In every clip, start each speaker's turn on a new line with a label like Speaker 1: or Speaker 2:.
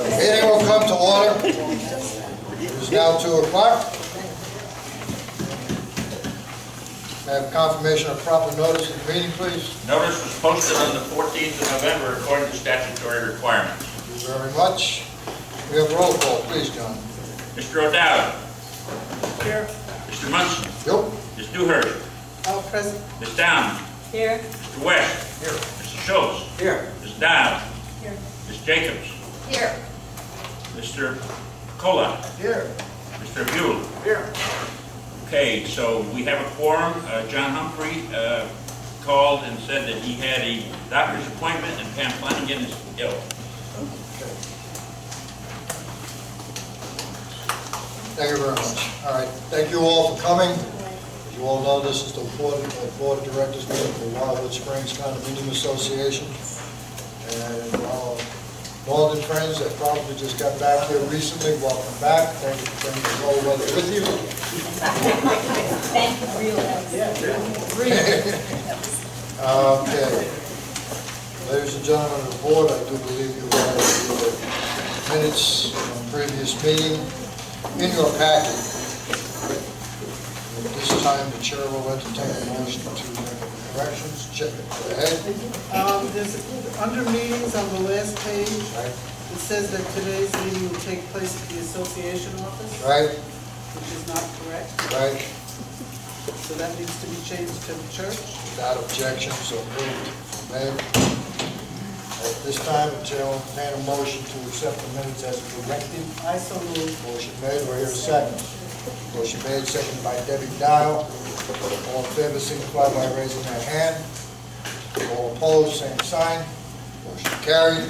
Speaker 1: Meeting will come to order. It is now 2 o'clock. May I have confirmation of proper notice of the meeting, please?
Speaker 2: Notice was posted on the 14th of November according to statutory requirements.
Speaker 1: Thank you very much. We have roll call, please, John.
Speaker 2: Mr. O'Dowd.
Speaker 3: Here.
Speaker 2: Mr. Munson.
Speaker 1: Yep.
Speaker 2: Ms. Dewhurst.
Speaker 3: All present.
Speaker 2: Ms. Down.
Speaker 3: Here.
Speaker 2: Mr. West.
Speaker 1: Here.
Speaker 2: Mr. Schultz.
Speaker 1: Here.
Speaker 2: Ms. Down.
Speaker 3: Here.
Speaker 2: Ms. Jacobs.
Speaker 3: Here.
Speaker 2: Mr. Cola.
Speaker 1: Here.
Speaker 2: Mr. Buell.
Speaker 1: Here.
Speaker 2: Okay, so we have a quorum. John Humphrey called and said that he had a doctor's appointment and Pam Flanagan is ill.
Speaker 1: Thank you very much. All right, thank you all for coming. As you all know, this is the Board of Directors meeting for Wildewood Springs Condominium Association. And Northern friends that probably just got back here recently, welcome back. Thank you for bringing the cold weather with you.
Speaker 3: Thank you, real.
Speaker 1: Okay. Ladies and gentlemen of the board, I do believe you have the minutes from the previous meeting in your packet. At this time, the chair will entertain a motion to make corrections. Check it. Go ahead.
Speaker 4: There's, under meetings on the last page,
Speaker 1: Right.
Speaker 4: it says that today's meeting will take place at the association office,
Speaker 1: Right.
Speaker 4: which is not correct.
Speaker 1: Right.
Speaker 4: So that needs to be changed to the church.
Speaker 1: Without objection, so moved. Made. At this time, the chair will entertain a motion to accept the minutes as corrected.
Speaker 4: I so move.
Speaker 1: Motion made, do I hear a second? Motion made, seconded by Debbie Dow. All in favor, signify by raising their hand. All opposed, same sign. Motion carried.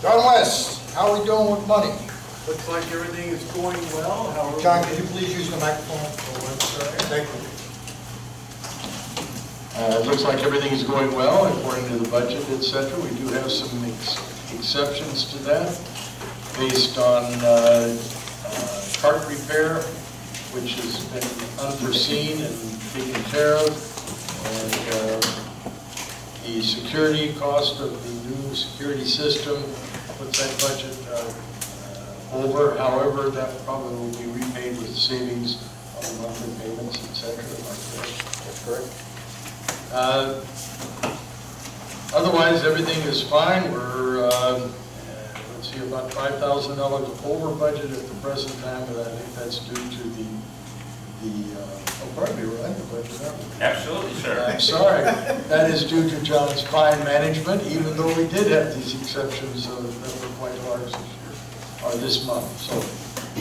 Speaker 1: John West, how are we doing with money?
Speaker 5: Looks like everything is going well. However,
Speaker 1: John, could you please use the microphone? Thank you.
Speaker 5: It looks like everything is going well according to the budget, etc. We do have some exceptions to that based on cart repair, which has been unforeseen and taken care of, and the security cost of the new security system puts that budget over. However, that probably will be repaid with savings on monthly payments, etc.
Speaker 1: That's correct.
Speaker 5: Otherwise, everything is fine. We're, let's see, about $5,000 over budget at the present time, and I think that's due to oh, pardon me, we're under budget, aren't we?
Speaker 2: Absolutely, sir.
Speaker 5: I'm sorry. That is due to John's fine management, even though we did have these exceptions that were quite large this year, or this month. So,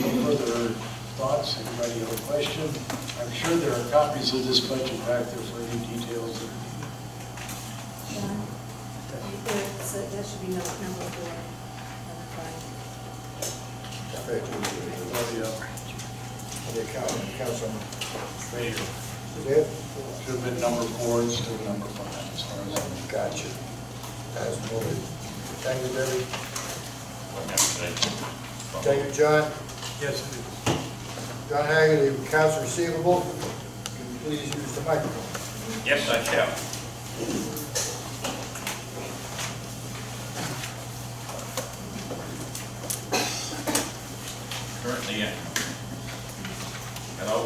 Speaker 5: no further thoughts? Anybody have a question? I'm sure there are copies of this budget back there for any details.
Speaker 6: John, so that should be number 4.
Speaker 1: The accounts on.
Speaker 5: Right here.
Speaker 1: Is it?
Speaker 5: Should have been number 4 instead of number 5 as far as I know.
Speaker 1: Gotcha. As noted. Thank you, Debbie. Thank you, John.
Speaker 5: Yes, it is.
Speaker 1: John Haggerty, accounts receivable. Can you please use the microphone?
Speaker 2: Yes, I shall. Currently, hello.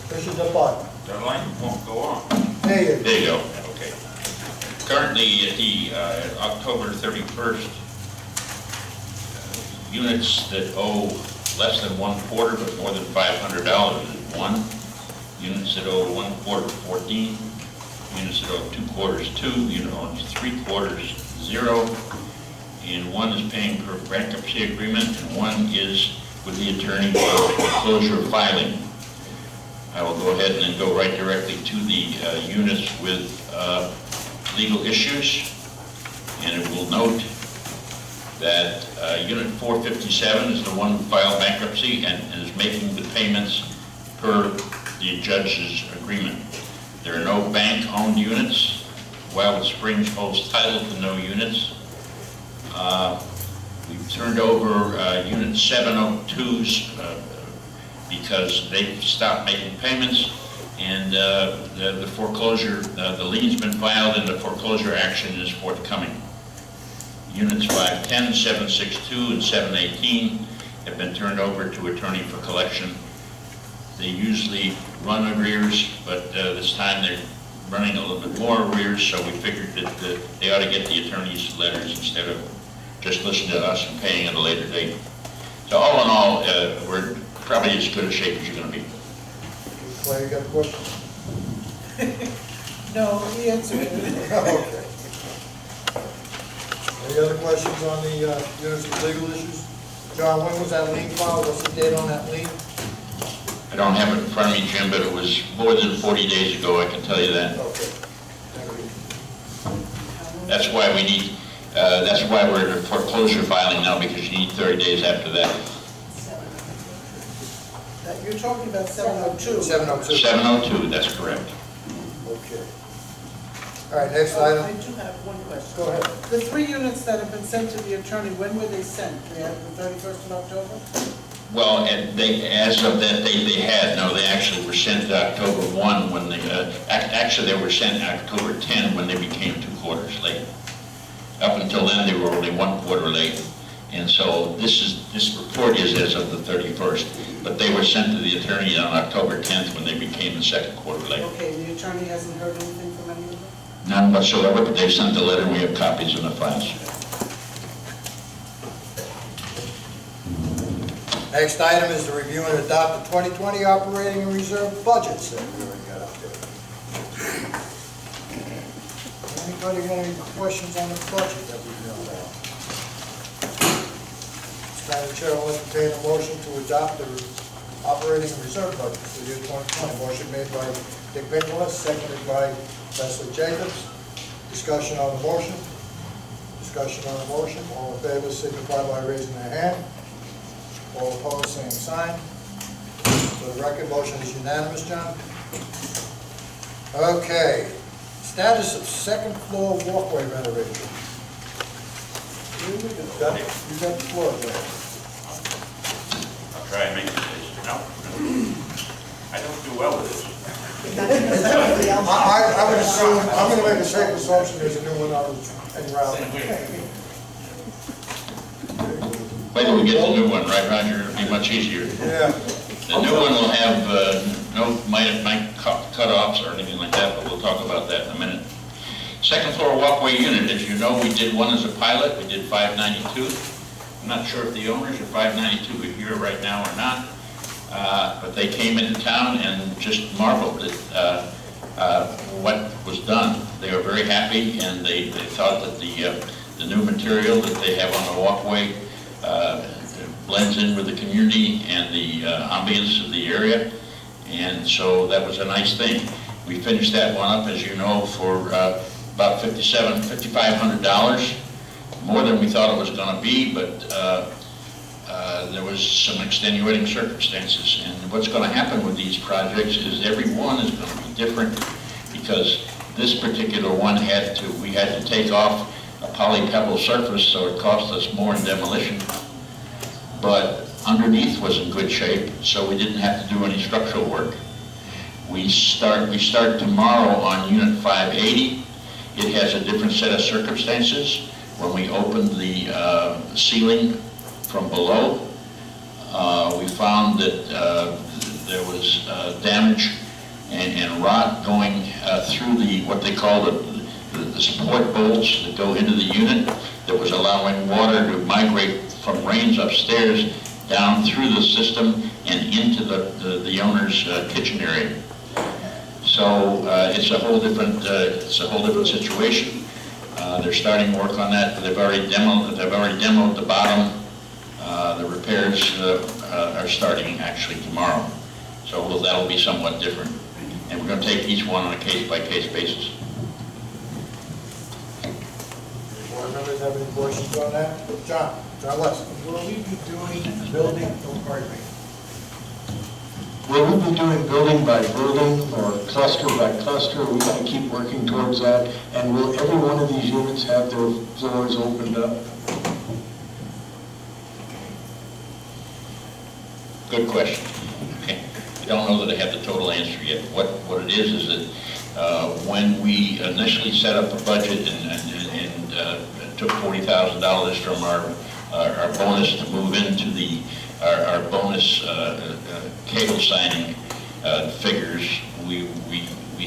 Speaker 1: Push the button.
Speaker 2: The line won't go on.
Speaker 1: There you go.
Speaker 2: There you go. Okay. Currently, at the October 31st, units that owe less than 1/4 but more than $500 is 1. Units that owe 1/4, 14. Units that owe 2/4, 2. Unit owns 3/4, 0. And 1 is paying per bankruptcy agreement, and 1 is with the attorney for foreclosure filing. I will go ahead and then go right directly to the units with legal issues, and it will note that Unit 457 is the one who filed bankruptcy and is making the payments per the judge's agreement. There are no bank-owned units. Wildwood Springs holds title to no units. We've turned over Unit 702s because they stopped making payments, And the foreclosure, the lien's been filed and the foreclosure action is forthcoming. Units 510, 762, and 718 have been turned over to attorney for collection. They usually run arrears, but this time they're running a little bit more arrears, so we figured that they ought to get the attorney's letters instead of just listening to us and paying at a later date. So all in all, we're probably as good a shape as you're going to be.
Speaker 1: Clay, you got a question?
Speaker 4: No, he answered it.
Speaker 1: Okay. Any other questions on the units with legal issues? John, when was that lien filed? What's the date on that lien?
Speaker 2: I don't have it in front of me, Jim, but it was more than 40 days ago, I can tell you that.
Speaker 1: Okay. Thank you.
Speaker 2: That's why we need, that's why we're in foreclosure filing now, because you need 30 days after that.
Speaker 4: You're talking about 702.
Speaker 1: 702.
Speaker 2: 702, that's correct.
Speaker 1: Okay. All right, next item.
Speaker 4: I do have one question.
Speaker 1: Go ahead.
Speaker 4: The 3 units that have been sent to the attorney, when were they sent? They had the 31st of October?
Speaker 2: Well, and they, as of that date, they had, no, they actually were sent October 1 when they, actually they were sent October 10 when they became 2 quarters late. Up until then, they were only 1 quarter late. And so this report is as of the 31st, but they were sent to the attorney on October 10th when they became the 2nd quarter late.
Speaker 4: Okay, and the attorney hasn't heard anything from any of them?
Speaker 2: None whatsoever, but they sent the letter, and we have copies in the files.
Speaker 1: Next item is to review and adopt the 2020 operating and reserve budgets that we already got out there. Anybody got any questions on the budget that we filled out? Madam Chair, I'll entertain a motion to adopt the operating and reserve budget for the year 2020. Motion made by Dick Nicholas, seconded by Leslie Jacobs. Discussion on the motion. Discussion on the motion. All in favor signify by raising their hand. All opposed, same sign. For the record, motion is unanimous, John. Okay. Status of second floor walkway renovation. You got the floor, Joe.
Speaker 2: I'll try and make it. No, I don't do well with this.
Speaker 1: I would assume, I'm going to make a safe assumption there's a new one on en route.
Speaker 2: Wait till we get the new one, right, Roger? It'll be much easier.
Speaker 1: Yeah.
Speaker 2: The new one will have no might cut-offs or anything like that, but we'll talk about that in a minute. Second floor walkway unit, as you know, we did one as a pilot. We did 592. I'm not sure if the owners of 592 are here right now or not, but they came into town and just marveled at what was done. They were very happy, and they thought that the new material that they have on the walkway blends in with the community and the ambience of the area, and so that was a nice thing. We finished that one up, as you know, for about $5,500, more than we thought it was going to be, but there was some extenuating circumstances. And what's going to happen with these projects is every one is going to be different, because this particular one we had to take off a poly pebble surface, so it cost us more in demolition. But underneath was in good shape, so we didn't have to do any structural work. We start tomorrow on Unit 580. It has a different set of circumstances. When we opened the ceiling from below, we found that there was damage and rot going through what they call the support bolts that go into the unit, that was allowing water to migrate from drains upstairs down through the system and into the owner's kitchen area. So it's a whole different situation. They're starting work on that. They've already demoed the bottom. The repairs are starting actually tomorrow. So that'll be somewhat different. And we're going to take each one on a case-by-case basis.
Speaker 1: Board members have any questions on that? John West.
Speaker 7: Will we be doing building, pardon me,
Speaker 5: Will we be doing building by building or cluster by cluster? We're going to keep working towards that. And will every one of these units have their floors opened up?
Speaker 2: Good question. Okay. don't know that I have the total answer yet. What it is that when we initially set up a budget and took $40,000 from our bonus to move into our bonus cable signing figures, we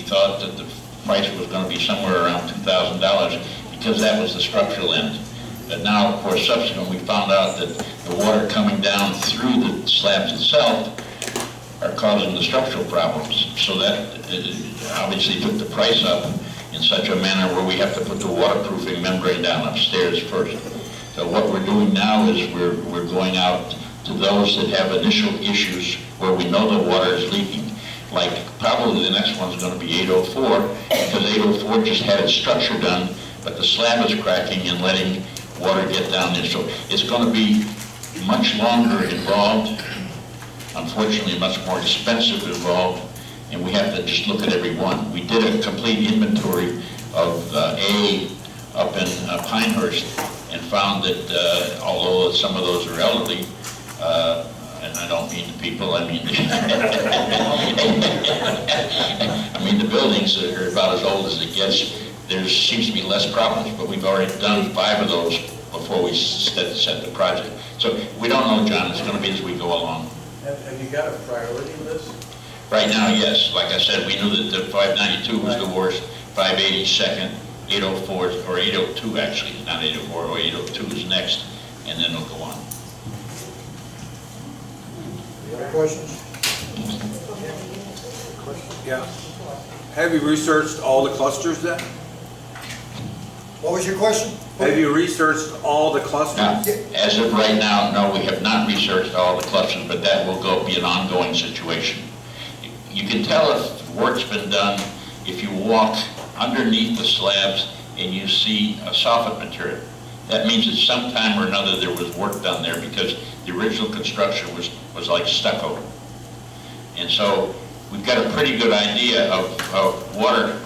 Speaker 2: thought that the price was going to be somewhere around $2,000 because that was the structural end. But now, of course, subsequently, we found out that the water coming down through the slabs itself are causing the structural problems. So that obviously took the price up in such a manner where we have to put the waterproofing membrane down upstairs first. So what we're doing now is we're going out to those that have initial issues where we know the water is leaking. Like probably the next one's going to be 804, because 804 just had its structure done, but the slab is cracking and letting water get down there. So it's going to be much longer involved, unfortunately much more expensive involved, and we have to just look at every one. We did a complete inventory of A up in Pinehurst and found that although some of those are elderly, and I don't mean the people, I mean the buildings that are about as old as it gets, there seems to be less problems, but we've already done 5 of those before we set the project. So we don't know, John, it's going to be as we go along.
Speaker 5: Have you got a priority list?
Speaker 2: Right now, yes. Like I said, we knew that the 592 was the worst, 580 second, 804, or 802 actually, not 804, or 802 is next, and then it'll go on.
Speaker 1: Any other questions?
Speaker 8: Yeah. Have you researched all the clusters then?
Speaker 1: What was your question?
Speaker 8: Have you researched all the clusters?
Speaker 2: Now, as of right now, no, we have not researched all the clusters, but that will be an ongoing situation. You can tell if work's been done if you walk underneath the slabs and you see a soffit material. That means that sometime or another there was work done there because the original construction was like stucco. And so we've got a pretty good idea of water,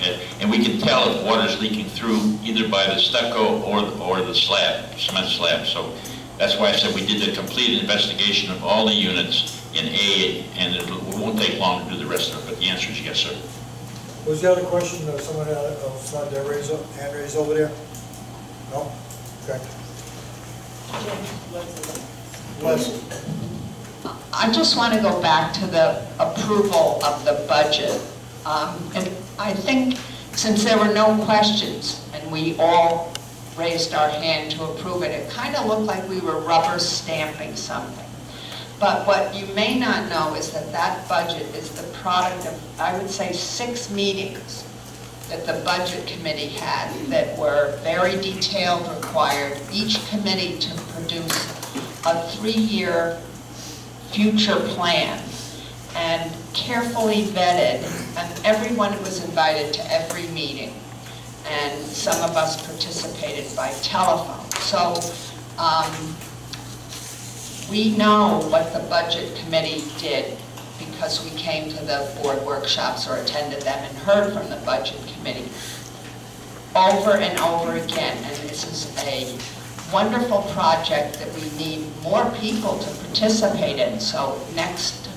Speaker 2: and we can tell if water's leaking through either by the stucco or the slab, cement slab. So that's why I said we did a complete investigation of all the units in A, and it won't take long to do the rest of it, but the answer is yes, sir.
Speaker 1: What was the other question? Someone else had their hand raised over there? No? Okay. Leslie.
Speaker 9: I just want to go back to the approval of the budget. And I think since there were no questions and we all raised our hand to approve it, it kind of looked like we were rubber stamping something. But what you may not know is that that budget is the product of, I would say, 6 meetings that the budget committee had that were very detailed, required each committee to produce a 3-year future plan and carefully vetted, and everyone was invited to every meeting, and some of us participated by telephone. So we know what the budget committee did because we came to the board workshops or attended them and heard from the budget committee over and over again. And this is a wonderful project that we need more people to participate in. So next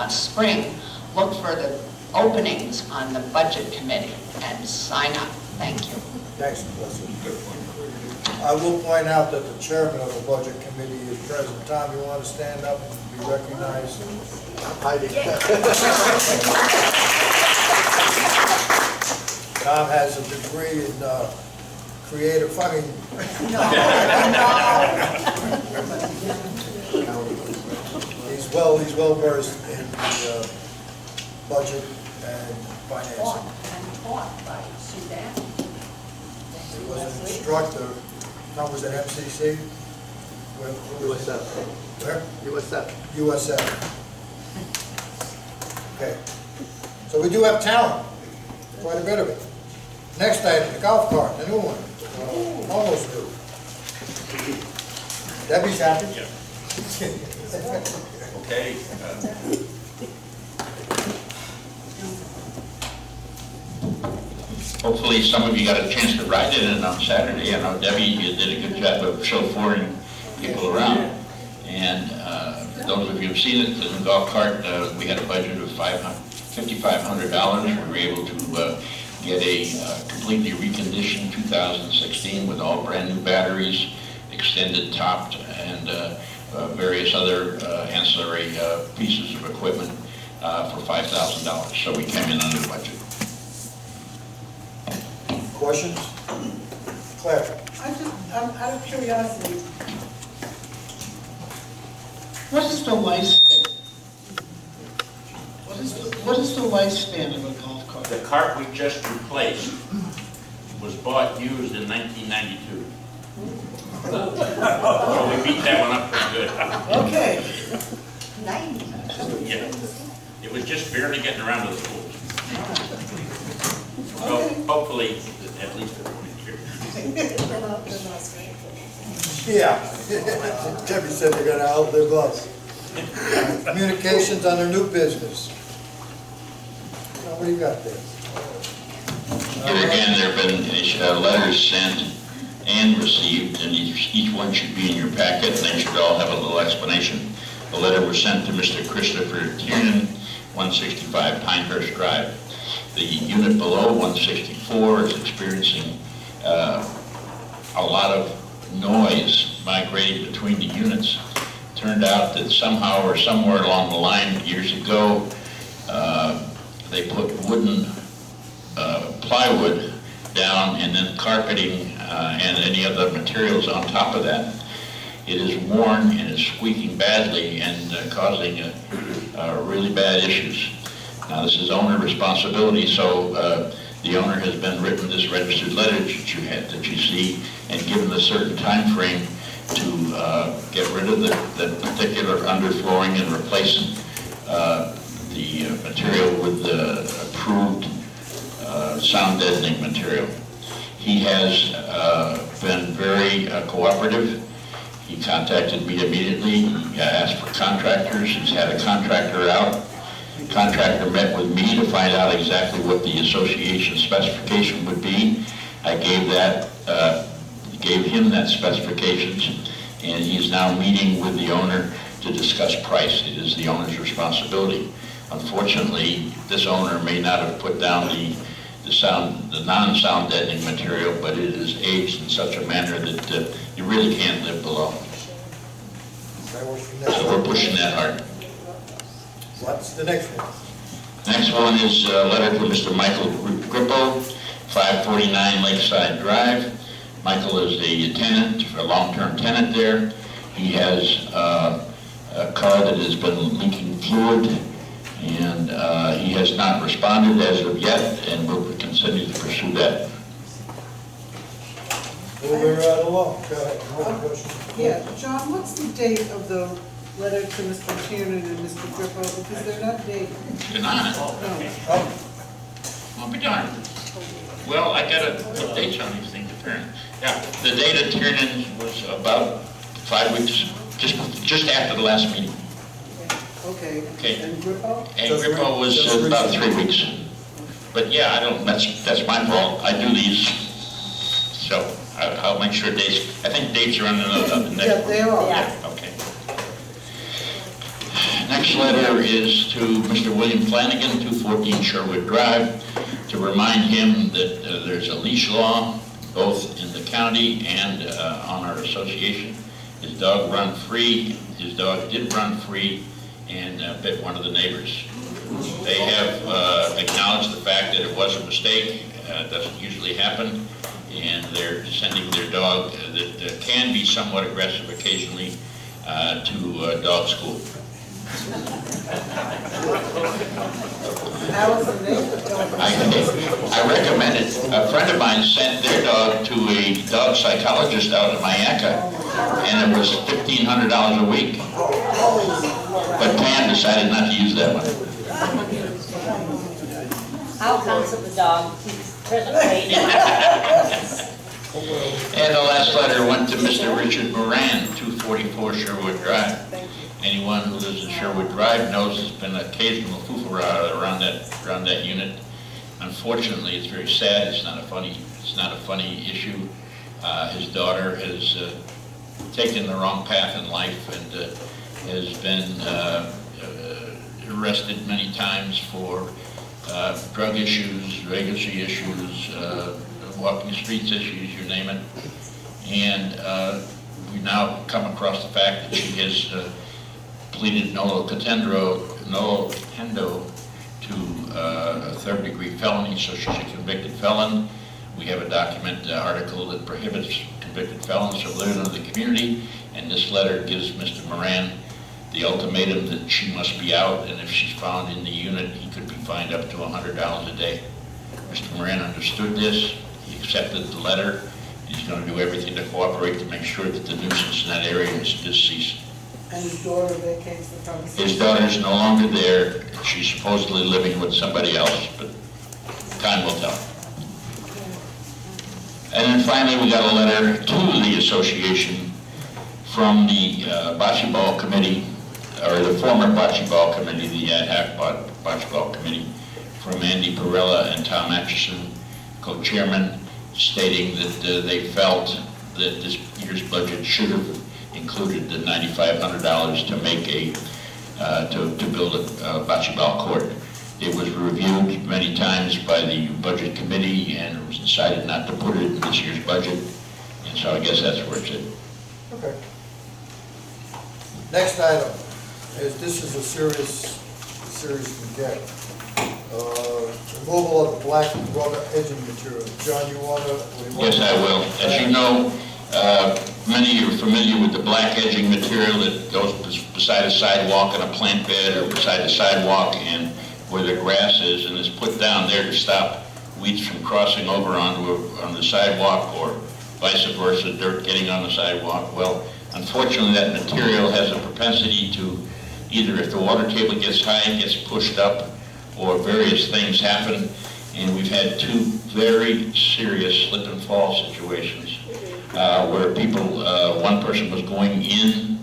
Speaker 9: spring, look for the openings on the budget committee and sign up. Thank you.
Speaker 1: Thanks, Leslie. I will point out that the chairman of the budget committee is present. Tom, you want to stand up and be recognized? Tom has a degree in creative, he's well versed in the budget and financing. He was an instructor. Tom was at MCC.
Speaker 10: USF.
Speaker 1: Where?
Speaker 10: USF.
Speaker 1: USF. Okay. So we do have talent, quite a bit of it. Next item, the golf cart, the new one. Almost new. Debbie's happy?
Speaker 2: Yeah. Okay. Hopefully some of you got a chance to ride in it on Saturday. I know Debbie, you did a good job of chauffeuring people around. And Those of you who've seen it, in the golf cart, we had a budget of $5,500. We were able to get a completely reconditioned 2016 with all brand new batteries, extended topped, and various other ancillary pieces of equipment for $5,000. So we came in under budget.
Speaker 1: Questions? Claire?
Speaker 4: I'm out of curiosity. What is the lifespan? What is the lifespan of a golf cart?
Speaker 2: The cart we just replaced was bought used in 1992. So we beat that one up pretty good.
Speaker 4: Okay.
Speaker 2: Yeah. It was just barely getting around to the schools. So hopefully, at least for 20 years.
Speaker 1: Yeah. Debbie said they're gonna outlive us. Communications under new business. Now, what do you got there?
Speaker 2: Here again, there have been letters sent and received, and each one should be in your packet, and they should all have a little explanation. The letter was sent to Mr. Christopher Tiernan, 165 Pinehurst Drive. The unit below, 164, is experiencing a lot of noise migrating between the units. Turned out that somehow or somewhere along the line years ago, they put wooden plywood down and then carpeting and any other materials on top of that. It is worn and is squeaking badly and causing really bad issues. Now this is owner responsibility, so the owner has been written this registered letter that you see and given a certain time frame to get rid of the particular underflooring and replace the material with the approved sound deadening material. He has been very cooperative. He contacted me immediately. He asked for contractors. He's had a contractor out. The contractor met with me to find out exactly what the association specification would be. I gave him that specifications, and he's now meeting with the owner to discuss price. It is the owner's responsibility. Unfortunately, this owner may not have put down the non-sound deadening material, but it is aged in such a manner that you really can't live below. So we're pushing that hard.
Speaker 1: What's the next one?
Speaker 2: Next one is a letter from Mr. Michael Grippo, 549 Lakeside Drive. Michael is a tenant, a long-term tenant there. He has a car that has been leaking fluid, and he has not responded as of yet, and we'll continue to pursue that.
Speaker 1: Moving right along. Go ahead. One question.
Speaker 4: Yeah, John, what's the date of the letter to Mr. Tiernan and Mr. Grippo? Because they're not dated.
Speaker 2: You're not?
Speaker 4: No.
Speaker 2: I'll be darned. Well, I gotta put dates on these things apparently. Yeah, the date of Tiernan was about 5 weeks, just after the last meeting.
Speaker 4: Okay.
Speaker 2: Okay.
Speaker 4: And Grippo?
Speaker 2: And Grippo was about 3 weeks. But yeah, that's my fault. I do these, so I'll make sure dates, I think dates are on the next.
Speaker 4: Yeah, they are.
Speaker 2: Yeah, okay. Next letter is to Mr. William Flanagan, 214 Sherwood Drive, to remind him that there's a leash law both in the county and on our association. His dog did run free and bit one of the neighbors. They have acknowledged the fact that it was a mistake. It doesn't usually happen, and they're sending their dog that can be somewhat aggressive occasionally to dog school.
Speaker 4: How was the name?
Speaker 2: I recommend it. A friend of mine sent their dog to a dog psychologist out in Mayaca, and it was $1,500 a week. But Pam decided not to use that one.
Speaker 3: I'll counsel the dog. Presently.
Speaker 2: And the last letter went to Mr. Richard Moran, 244 Sherwood Drive. Anyone who lives in Sherwood Drive knows there's been occasional foofara around that unit. Unfortunately, it's very sad. It's not a funny issue. His daughter has taken the wrong path in life, and has been arrested many times for drug issues, vagrancy issues, walking the streets issues, you name it. And we now come across the fact that she has pleaded nolo contendo to a third-degree felony, so she's a convicted felon. We have a document article that prohibits convicted felons from living in the community, and this letter gives Mr. Moran the ultimatum that she must be out, and if she's found in the unit, he could be fined up to $100 a day. Mr. Moran understood this, he accepted the letter, he's going to do everything to cooperate to make sure that the nuisance in that area is ceased.
Speaker 4: And his daughter vacates the premises.
Speaker 2: His daughter's no longer there, she's supposedly living with somebody else, but time will tell. And then finally, we got a letter to the association from the Bocce Ball Committee, or the former Bocce Ball Committee, the ad hoc Bocce Ball Committee, from Andy Perella and Tom Atchison, co-chairman, stating that they felt that this year's budget should have included the $9,500 to make to build a bocce ball court. It was reviewed many times by the budget committee, and it was decided not to put it in this year's budget, and so I guess that's where it's at.
Speaker 1: Okay. Next item is, this is a serious can get. Removal of the black rubber edging material. John, you want to?
Speaker 2: Yes, I will. As you know, many are familiar with the black edging material that goes beside a sidewalk and a plant bed, or beside a sidewalk and where the grass is, and is put down there to stop weeds from crossing over on the sidewalk, or vice versa, dirt getting on the sidewalk. Well, unfortunately, that material has a propensity to, either if the water table gets high, it gets pushed up, or various things happen, and we've had two very serious slip and fall situations where people, one person was going in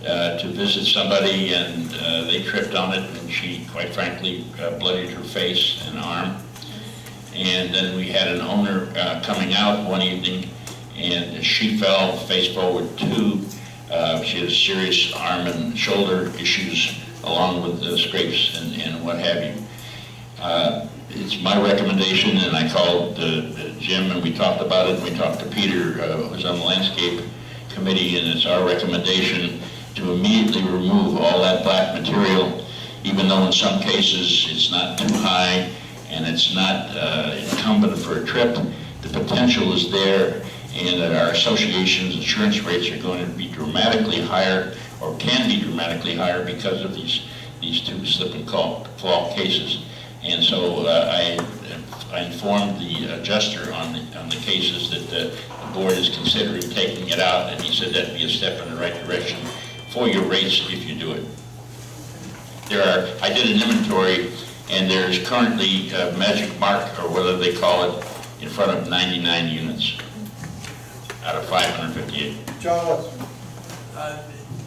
Speaker 2: to visit somebody, and they tripped on it, and she, quite frankly, bloodied her face and arm. And then we had an owner coming out one evening, and she fell face forward too. She had serious arm and shoulder issues, along with scrapes and what have you. It's my recommendation, and I called Jim, and we talked about it, and we talked to Peter, who was on the landscape committee, and it's our recommendation to immediately remove all that black material, even though in some cases it's not too high and it's not incumbent for a trip. The potential is there, and that our association's insurance rates are going to be dramatically higher, or can be dramatically higher, because of these two slip and fall cases. And so I informed the adjuster on the cases that the board is considering taking it out, and he said that'd be a step in the right direction for your rates if you do it. I did an inventory, and there's currently a magic mark, or whatever they call it, in front of 99 units out of 558.
Speaker 1: John,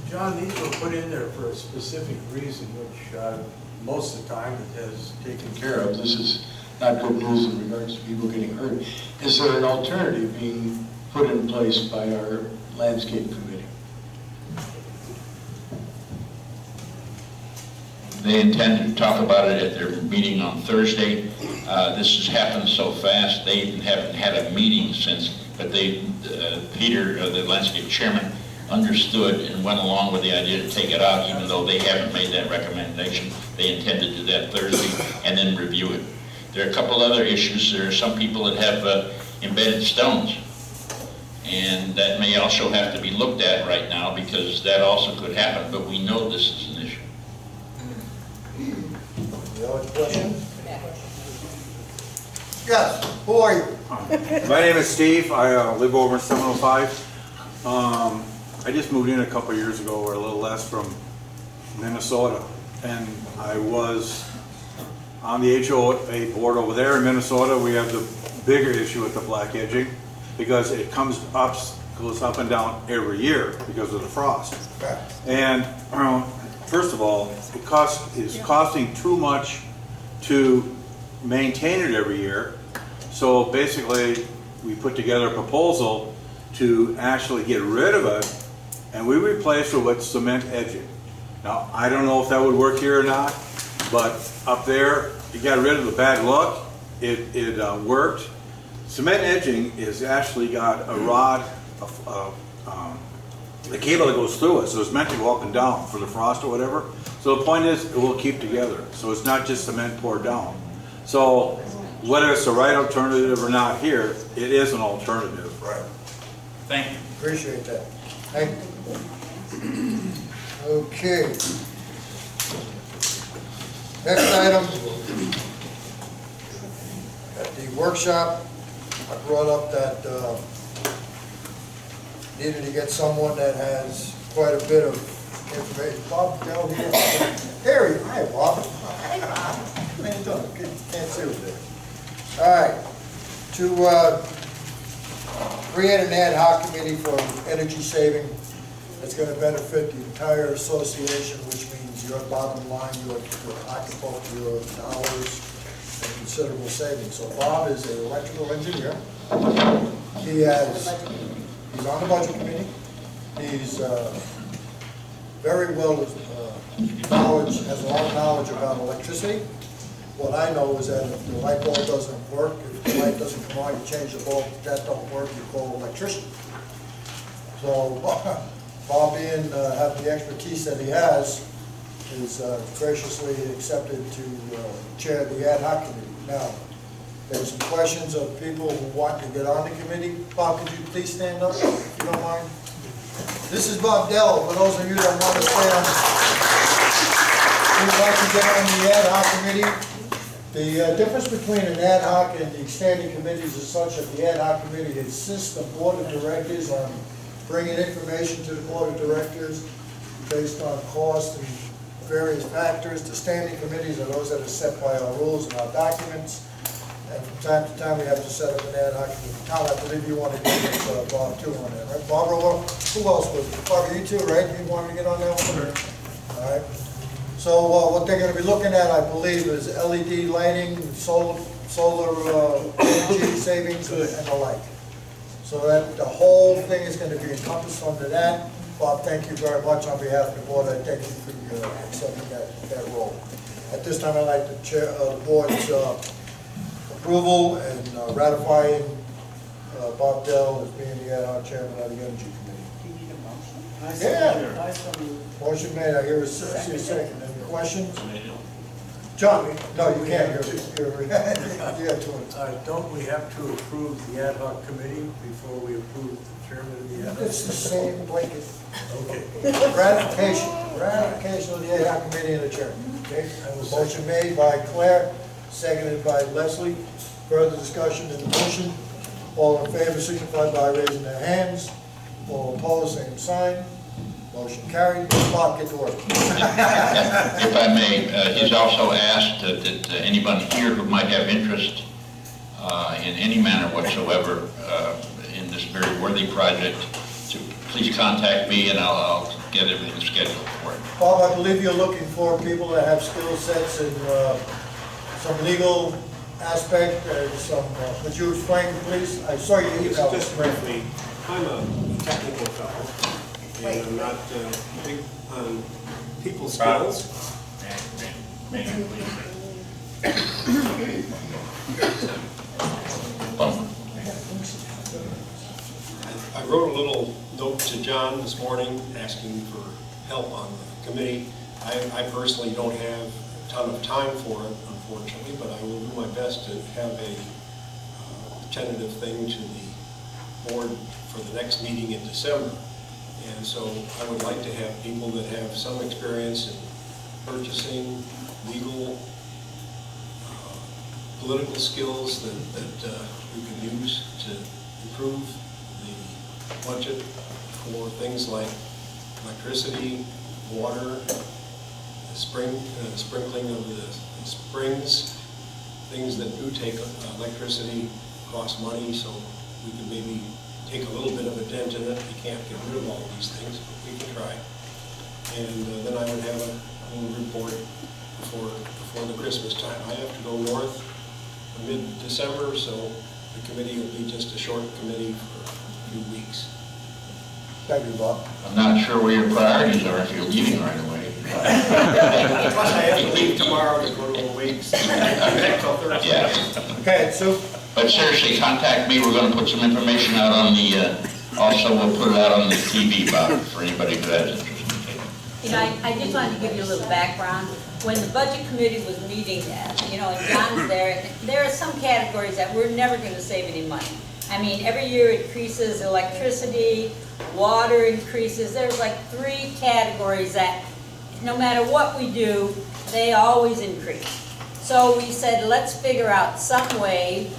Speaker 7: John, these were put in there for a specific reason, which most of the time it has taken
Speaker 5: Care of. This is not good news in regards to people getting hurt. Is there an alternative being put in place by our landscape committee?
Speaker 2: They intend to talk about it at their meeting on Thursday. This has happened so fast, they even haven't had a meeting since, but Peter, the landscape chairman, understood and went along with the idea to take it out, even though they haven't made that recommendation. They intend to do that Thursday and then review it. There are a couple other issues. There are some people that have embedded stones, and that may also have to be looked at right now, because that also could happen, but we know this is an issue.
Speaker 1: the other question? Yes, who are you?
Speaker 8: My name is Steve. I live over in 705. I just moved in a couple years ago, or a little less, from Minnesota, and I was on the HOA board over there in Minnesota. We have the bigger issue with the black edging, because it goes up and down every year because of the frost. And first of all, it's costing too much to maintain it every year. So basically, we put together a proposal to actually get rid of it, and we replace it with cement edging. Now, I don't know if that would work here or not, but up there, you got rid of the bad luck. It worked. Cement edging is actually got a rod, the cable that goes through it, so it's meant to go up and down for the frost or whatever. So the point is, it will keep together. So it's not just cement poured down. So whether it's the right alternative or not here, it is an alternative.
Speaker 1: Right.
Speaker 2: Thank you.
Speaker 1: Appreciate that. Thank you. Okay. Next item, at the workshop, I brought up that needed to get someone that has quite a bit of information. Bob, Dell here. There you are. Hi, Bob. Hi, Bob. How you doing? Good. Can't see over there. All right. To create an ad hoc committee for energy saving that's going to benefit the entire association, which means your bottom line, your occupant, your dollars, and considerable savings. So Bob is an electrical engineer. He's on the budget committee. He's very well knowledge, has a lot of knowledge about electricity. What I know is that if the light bulb doesn't work, if the light doesn't come on, you change the bulb. If that don't work, you call an electrician. So Bob being having the expertise that he has, is graciously accepted to chair the ad hoc committee. Now, there's some questions of people who want to get on the committee. Bob, could you please stand up, if you don't mind? This is Bob Dell, for those of you that want to stay on. Who'd like to get on the ad hoc committee? The difference between an ad hoc and the standing committees is such that the ad hoc committee assists the board of directors on bringing information to the board of directors based on cost and various factors. The standing committees are those that are set by our rules and our documents. And from time to time, we have to set up an ad hoc committee. Tom, I believe you want to get Bob too on that, right? Barbara, who else was it? Barbara, you too, right? You wanted to get on that one? Sure. All right. So what they're going to be looking at, I believe, is LED lighting, solar energy savings, and the like. So that the whole thing is going to be encompassed under that. Bob, thank you very much on behalf of the board. I thank you for accepting that role. At this time, I'd like to chair the board's approval and ratifying Bob Dell as being the ad hoc chairman of the Energy Committee.
Speaker 4: Do you need a motion?
Speaker 1: Yeah.
Speaker 4: I so moved.
Speaker 1: Motion made. I hear a second. Any questions? John, no, you can't. You have two.
Speaker 7: Don't we have to approve the ad hoc committee before we approve the chairman of the ad hoc?
Speaker 1: It's the same blanket.
Speaker 7: Okay.
Speaker 1: Ratification of the ad hoc committee and the chairman. Okay. Motion made by Claire, seconded by Leslie. Further discussion in the motion. All in favor signify by raising their hands. All opposed, same sign. Motion carried. Bob, get to work.
Speaker 2: If I may, he's also asked that anyone here who might have interest in any manner whatsoever in this very worthy project, to please contact me and I'll get everything scheduled for it.
Speaker 1: Bob, I believe you're looking for people that have skill sets in some legal aspect, would you explain, please? I saw your email.
Speaker 11: Just briefly, I'm a technical fellow, and I'm not big on people's skills. I wrote a little note to John this morning asking for help on the committee. I personally don't have a ton of time for it, unfortunately, but I will do my best to have a tentative thing to the board for the next meeting in December. And so I would like to have people that have some experience in purchasing, legal, political skills that we can use to improve the budget for things like electricity, water, sprinkling of the springs, things that do take electricity, cost money, so we can maybe take a little bit of a dent in it. We can't get rid of all of these things, but we can try. And then I would have a little report before the Christmas time. I have to go north mid-December, so the committee will be just a short committee for a few weeks.
Speaker 1: Thank you, Bob.
Speaker 2: I'm not sure where your priorities are if you're leaving right away.
Speaker 11: Plus, I have to leave tomorrow to go to a week's.
Speaker 2: Yeah.
Speaker 1: Okay, so,
Speaker 2: But seriously, contact me, we're gonna put some information out on the, also we'll put it out on the TV about it for anybody who has interest.
Speaker 3: You know, I just wanted to give you a little background. When the budget committee was meeting, you know, and John's there are some categories that we're never gonna save any money. I mean, every year it increases, electricity, water increases. There's like 3 categories that, no matter what we do, they always increase. So we said, let's figure out some way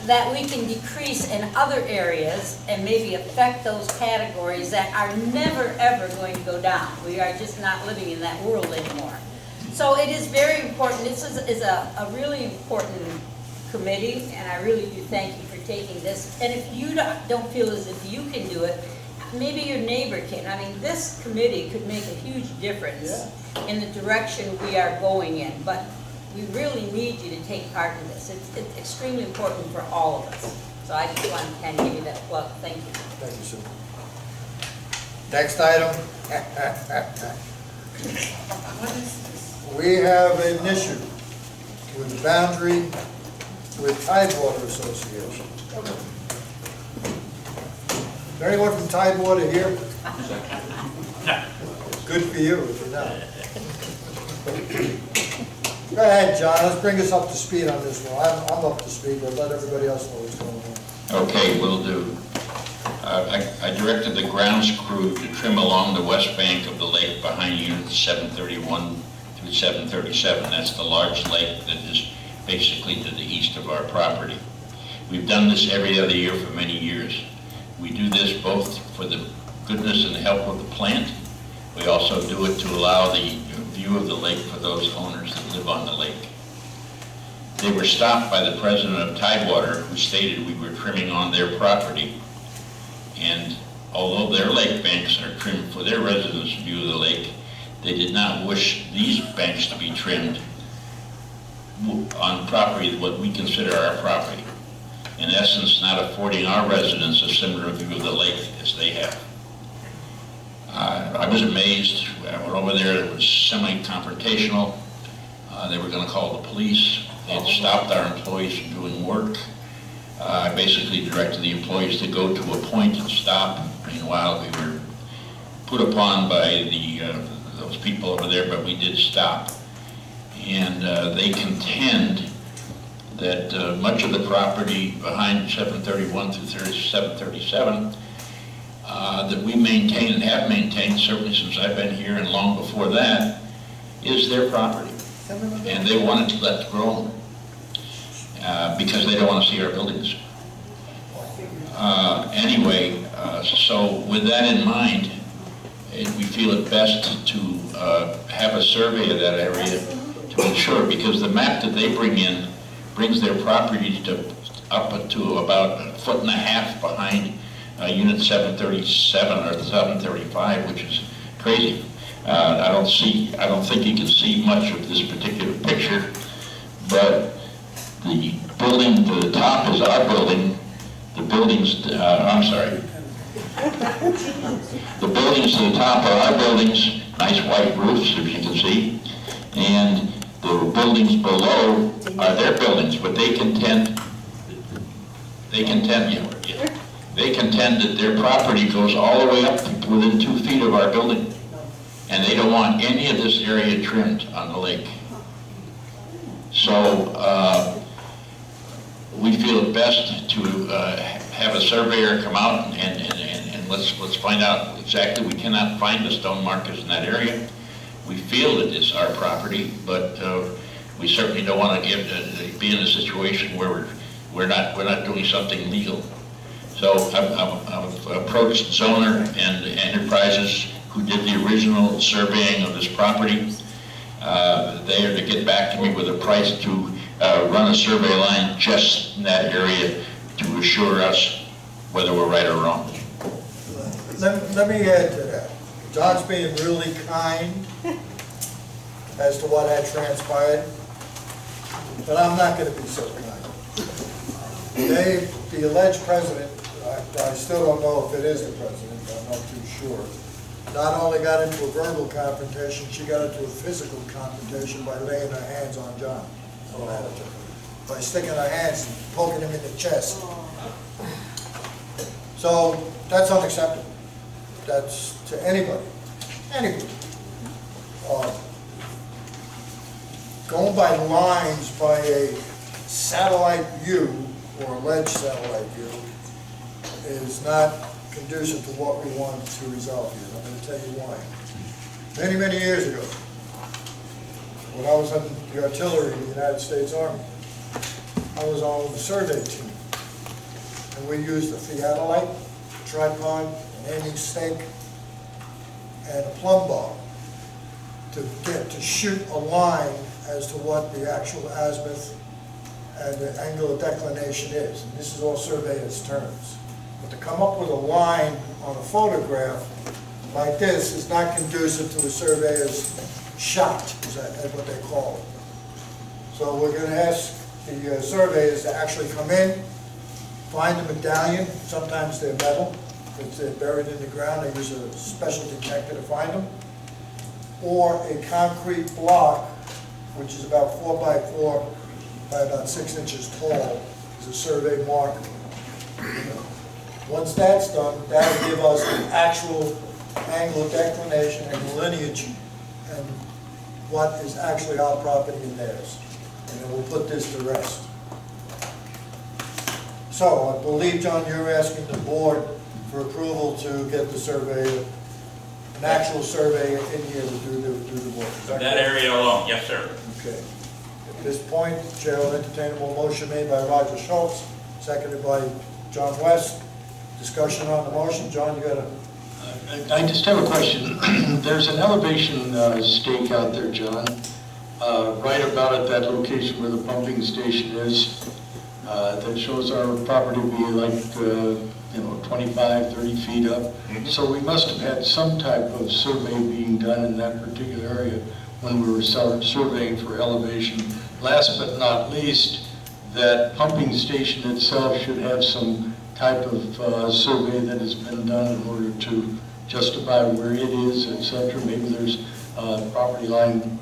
Speaker 3: that we can decrease in other areas and maybe affect those categories that are never, ever going to go down. We are just not living in that world anymore. So it is very important. This is a really important committee, and I really do thank you for taking this. And if you don't feel as if you can do it, maybe your neighbor can. I mean, this committee could make a huge difference in the direction we are going in. But we really need you to take part in this. It's extremely important for all of us. So I just want to kind of give you that plug. Thank you.
Speaker 1: thank you, Sue. Next item.
Speaker 4: What is this?
Speaker 1: We have an issue with the boundary with Tidewater Association. Is there anyone from Tidewater here? Good for you, if you're not. Go ahead, John, let's bring us up to speed on this one. I'm up to speed, but let everybody else know what's going on.
Speaker 2: Okay, will do. I directed the grounds crew to trim along the west bank of the lake behind units 731 through 737. That's the large lake that is basically to the east of our property. We've done this every other year for many years. We do this both for the goodness and help of the plant. We also do it to allow the view of the lake for those owners that live on the lake. They were stopped by the president of Tidewater, who stated we were trimming on their property. And although their lake banks are trimmed for their residents' view of the lake, they did not wish these banks to be trimmed on property, what we consider our property. In essence, not affording our residents a similar view of the lake as they have. I was amazed. I went over there. It was semi-confrontational. They were going to call the police. They had stopped our employees from doing work. I basically directed the employees to go to a point and stop. Meanwhile, we were put upon by those people over there, but we did stop. And they contend that much of the property behind 731 through 737 that we maintain and have maintained, certainly since I've been here and long before that, is their property. And they wanted to let it grow because they don't want to see our buildings. Anyway, so with that in mind, we feel it best to have a survey of that area to ensure, because the map that they bring in brings their property up to about 1.5 feet behind unit 737 or 735, which is crazy. I don't think you can see much of this particular picture, but the building to the top is our building. The buildings, I'm sorry. The buildings to the top are our buildings, nice white roofs, if you can see, and the buildings below are their buildings, but they contend that their property goes all the way up within 2 feet of our building, and they don't want any of this area trimmed on the lake. So we feel it best to have a surveyor come out and let's find out exactly. We cannot find the stone markers in that area. We feel that it's our property, but we certainly don't want to be in a situation where we're not doing something legal. So I've approached Zoner and Enterprises, who did the original surveying of this property. They are to get back to me with a price to run a survey line just in that area to assure us whether we're right or wrong.
Speaker 1: Let me add to that. John's being really kind as to what had transpired, but I'm not going to be so kind. The alleged president, I still don't know if it is the president, I'm not too sure, not only got into a verbal confrontation, she got into a physical confrontation by laying her hands on John, the manager, by sticking her hands and poking him in the chest. So that's unacceptable. That's to anybody. Going by lines by a satellite view or alleged satellite view is not conducive to what we want to resolve here. I'm going to tell you why. Many, many years ago, when I was in the artillery in the United States Army, I was on the survey team. And we used a theodolite, a tripod, an aiming stake, and a plumb bob to shoot a line as to what the actual azimuth and the angle of declination is. And this is all surveyor's terms. But to come up with a line on a photograph like this is not conducive to a surveyor's shot, is what they call it. So we're going to ask the surveyors to actually come in, find the medallion. Sometimes they're metal. If they're buried in the ground, they use a special detector to find them. Or a concrete block, which is about 4 by 4 by about 6 inches tall, is a survey marker. Once that's done, that'll give us the actual angle of declination and lineage and what is actually our property and theirs. And then we'll put this to rest. So I believe, John, you're asking the board for approval to get the surveyor, an actual surveyor in here to do the work. Is
Speaker 2: That area alone, yes, sir.
Speaker 1: Okay. At this point, Chair will entertain a motion made by Roger Schultz, seconded by John West. Discussion on the motion. John, you got a...
Speaker 5: I just have a question. There's an elevation stake out there, John, right about at that location where the pumping station is, that shows our property to be like, 25, 30 feet up.
Speaker 2: Mm-hmm.
Speaker 5: So we must have had some type of survey being done in that particular area when we were surveying for elevation. Last but not least, that pumping station itself should have some type of survey that has been done in order to justify where it is, etc. Maybe there's a property line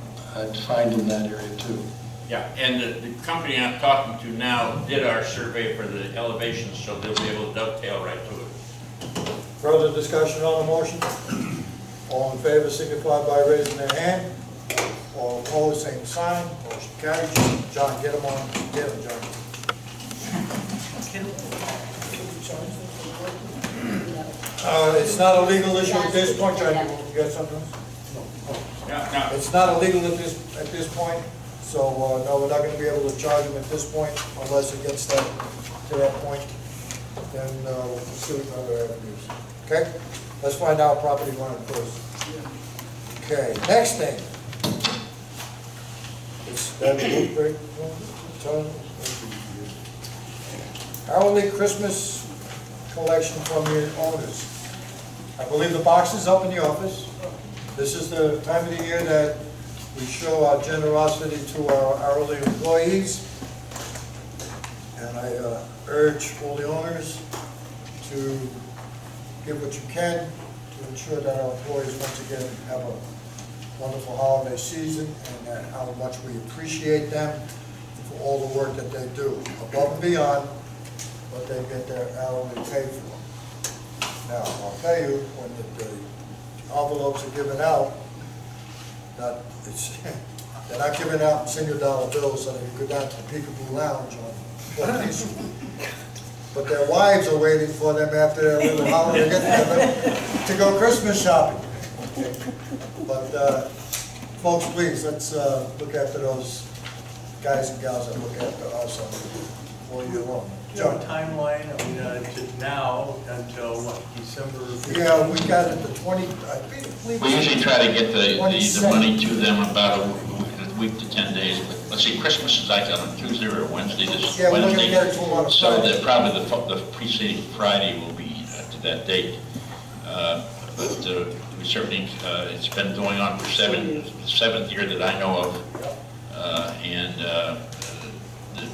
Speaker 5: defined in that area too.
Speaker 2: Yeah, and the company I'm talking to now did our survey for the elevations, so they'll be able to dovetail right to it.
Speaker 1: Further discussion on the motion? All in favor signify by raising their hand. All opposed, same sign. Motion carries. John, get him on. Get him, John. It's not a legal issue at this point, John. You got something?
Speaker 2: Yeah,
Speaker 1: It's not illegal at this point, so no, we're not going to be able to charge him at this point unless it gets to that point. Then we'll pursue it in other avenues. Okay? Let's find out property line first. Okay, next thing. It's that break. Hourly Christmas collection from your owners. I believe the box is up in the office. This is the time of the year that we show our generosity to our hourly employees. And I urge all the owners to give what you can to ensure that our employees once again have a wonderful holiday season and that how much we appreciate them for all the work that they do, above and beyond what they get their hourly pay for. Now, I'll tell you, when the envelopes are given out, they're not giving out single dollar bills so they can go down to the Peekaboo Lounge on 14th Street. But their wives are waiting for them after their little holiday get-together to go Christmas shopping. But folks, please, let's look after those guys and gals that look after us all year long.
Speaker 7: Do you have a timeline, to now until what, December?
Speaker 1: Yeah, we got it the 20, I believe.
Speaker 2: we usually try to get the money to them about a week to 10 days. But let's see, Christmas is like on a Tuesday or a Wednesday this
Speaker 1: Yeah, we're not
Speaker 2: Wednesday.
Speaker 1: gonna get it to them on a
Speaker 2: So
Speaker 1: Friday.
Speaker 2: that probably the preceding Friday will be to that date. But we certainly, it's been going on for the seventh year that I know of.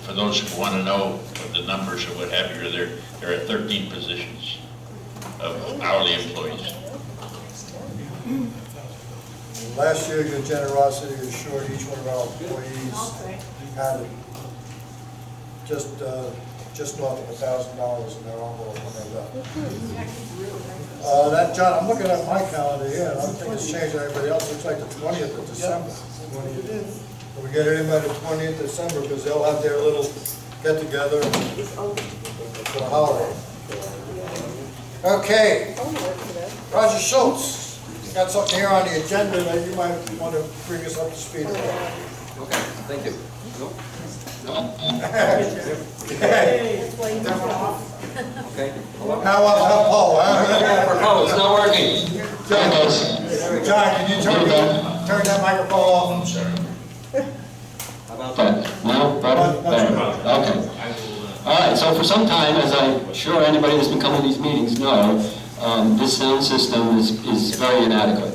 Speaker 2: For those who want to know the numbers or what have you, there are 13 positions of hourly employees.
Speaker 1: Last year, your generosity assured each one of our employees had just north of $1,000 in their envelope when they left. That, John, I'm looking at my calendar here, and I don't think it's changed. Everybody else looks like the 20th of December. We get it in by the 20th of December, because they'll have their little get-together for the holiday. Okay. Roger Schultz, got something here on the agenda that you might want to bring us up to speed on.
Speaker 10: Okay, thank you. Okay.
Speaker 1: How Paul,
Speaker 10: Oh, it's not working.
Speaker 1: John, can you turn that microphone off?
Speaker 2: I'm sorry.
Speaker 10: How about that? No, better? Better. Okay. All right, so for some time, as I'm sure anybody that's been coming to these meetings know, this sound system is very inadequate.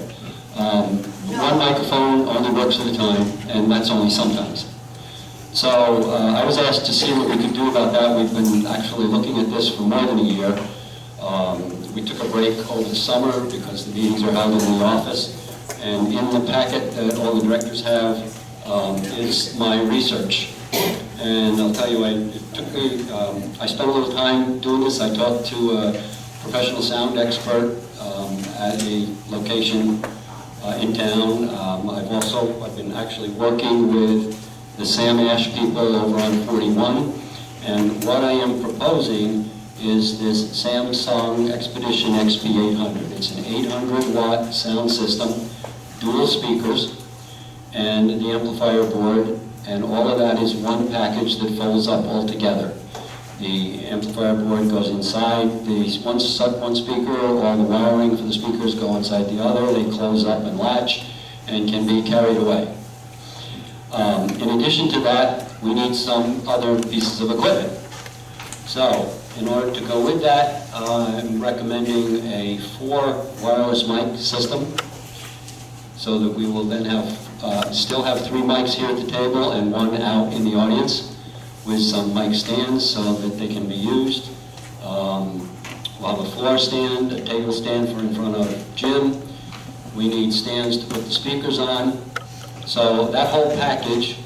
Speaker 10: One microphone only works at a time, and that's only sometimes. So I was asked to see what we could do about that. We've been actually looking at this for more than a year. We took a break over the summer because the meetings are held in the office. And in the packet that all the directors have is my research. And I'll tell you, it took me, I spent a little time doing this. I talked to a professional sound expert at a location in town. I've been actually working with the Sam Ash people over on 41. And what I am proposing is this Samsung Expedition XP800. It's an 800-watt sound system, dual speakers, and the amplifier board, and all of that is one package that folds up all together. The amplifier board goes inside the one speaker, all the wiring for the speakers go inside the other, they close up and latch, and can be carried away. In addition to that, we need some other pieces of equipment. So, in order to go with that, I'm recommending a 4 wireless mic system, so that we will then have still have 3 mics here at the table and 1 out in the audience, with some mic stands so that they can be used. We'll have a floor stand, a table stand for in front of Jim. We need stands to put the speakers on. So that whole package,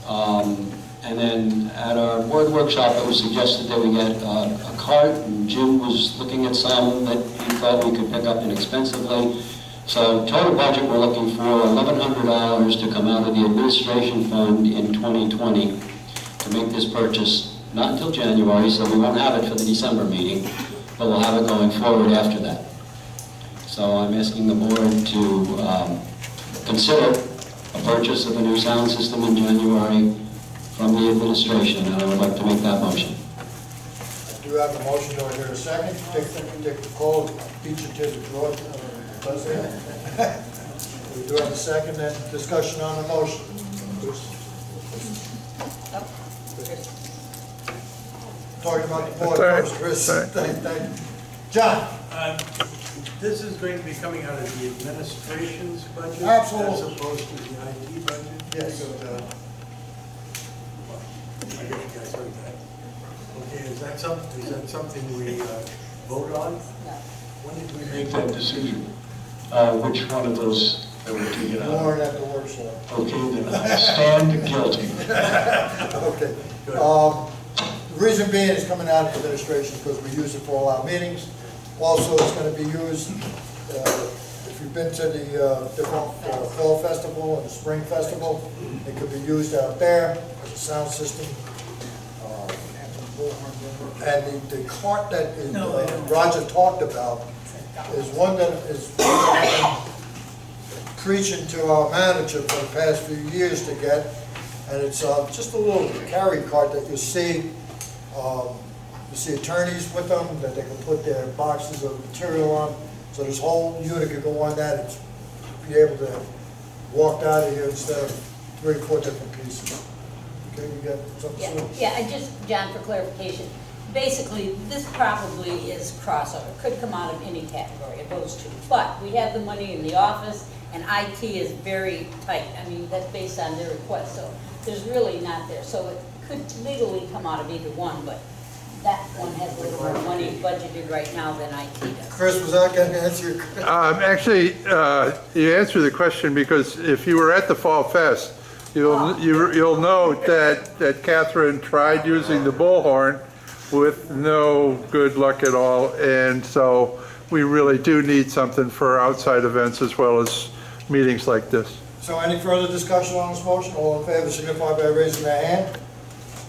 Speaker 10: and then at our board workshop, it was suggested that we get a cart, and Jim was looking at some that he thought we could pick up inexpensively. So total budget, we're looking for $1,100 to come out of the administration fund in 2020 to make this purchase, not until January, so we won't have it for the December meeting, but we'll have it going forward after that. So I'm asking the board to consider a purchase of a new sound system in January from the administration, and I would like to make that motion.
Speaker 1: I do have a motion, do I hear a second? Take the call, beat you to the draw. We do have a second, and discussion on the motion. Talking about the board first, Chris. Thank you. John?
Speaker 7: This is going to be coming out of the administration's budget?
Speaker 1: Absolutely.
Speaker 7: As opposed to the IT budget?
Speaker 1: Yes.
Speaker 7: I guess you guys heard that. Okay, is that something we vote on?
Speaker 5: When did we make that decision? Which one of those that we're taking out?
Speaker 1: Warren at the workshop.
Speaker 5: Okay, then I stand guilty.
Speaker 1: Okay. The reason being it's coming out of the administration because we use it for all our meetings. Also, it's going to be used, if you've been to the different fall festival and the spring festival, it could be used out there as a sound system. And the cart that Roger talked about is one that is preaching to our manager for the past few years to get, and it's just a little carry cart that you see. You see attorneys with them, that they can put their boxes of material on. So this whole unit could go on that and be able to walk out of here instead of 3 or 4 different pieces. Okay, you got something?
Speaker 3: Yeah, I just, John, for clarification, basically, this probably is crossover, could come out of any category of those two. But we have the money in the office, and IT is very tight. I mean, that's based on their request, so there's really not there. So it could legally come out of either one, but that one has a little more money budgeted right now than IT does.
Speaker 1: Chris, was that going to answer your question?
Speaker 12: Actually, you answered the question because if you were at the Fall Fest, you'll note that Catherine tried using the bullhorn with no good luck at all, and so we really do need something for outside events as well as meetings like this.
Speaker 1: So any further discussion on this motion? All in favor signify by raising their hand.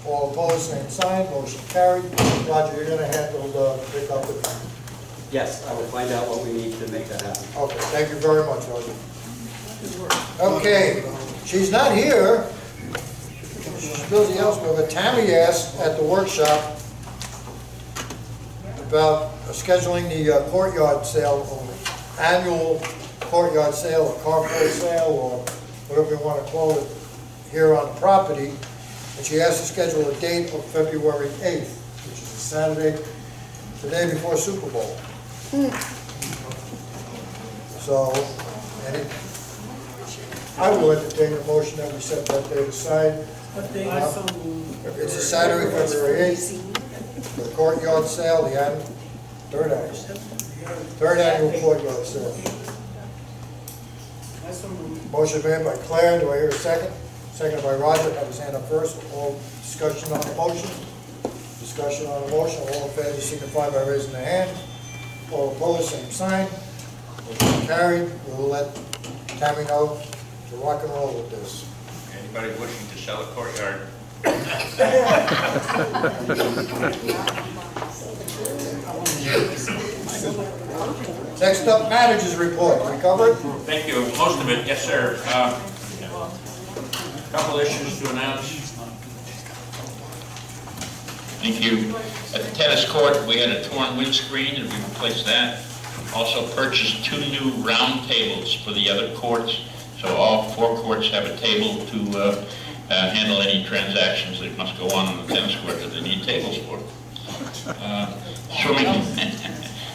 Speaker 1: All opposed, same sign, motion carried. Roger, you're going to handle pick up the...
Speaker 13: Yes, I will find out what we need to make that happen.
Speaker 1: Okay, thank you very much, Roger. Okay, she's not here. She's busy elsewhere, but Tammy asked at the workshop about scheduling the courtyard sale, or annual courtyard sale, or carport sale, or whatever you want to call it, here on the property. And she asked to schedule a date of February 8th, which is a Saturday, the day before Super Bowl. So, I will entertain a motion that we set that date aside. It's a Saturday, February 8th, the courtyard sale, the third annual courtyard sale. Motion made by Claire, do I hear a second? Seconded by Roger, have his hand up first. All discussion on the motion? Discussion on the motion, all in favor signify by raising their hand. All opposed, same sign. Motion carried. We'll let Tammy know to rock and roll with this.
Speaker 2: Anybody wishing to sell a courtyard?
Speaker 1: Next up, managers report. We covered?
Speaker 2: Thank you. Most of it, yes, sir. Couple issues to announce. Thank you. At the tennis court, we had a torn windscreen and we replaced that. Also purchased 2 new round tables for the other courts. So all 4 courts have a table to handle any transactions that must go on the tennis court that they need tables for.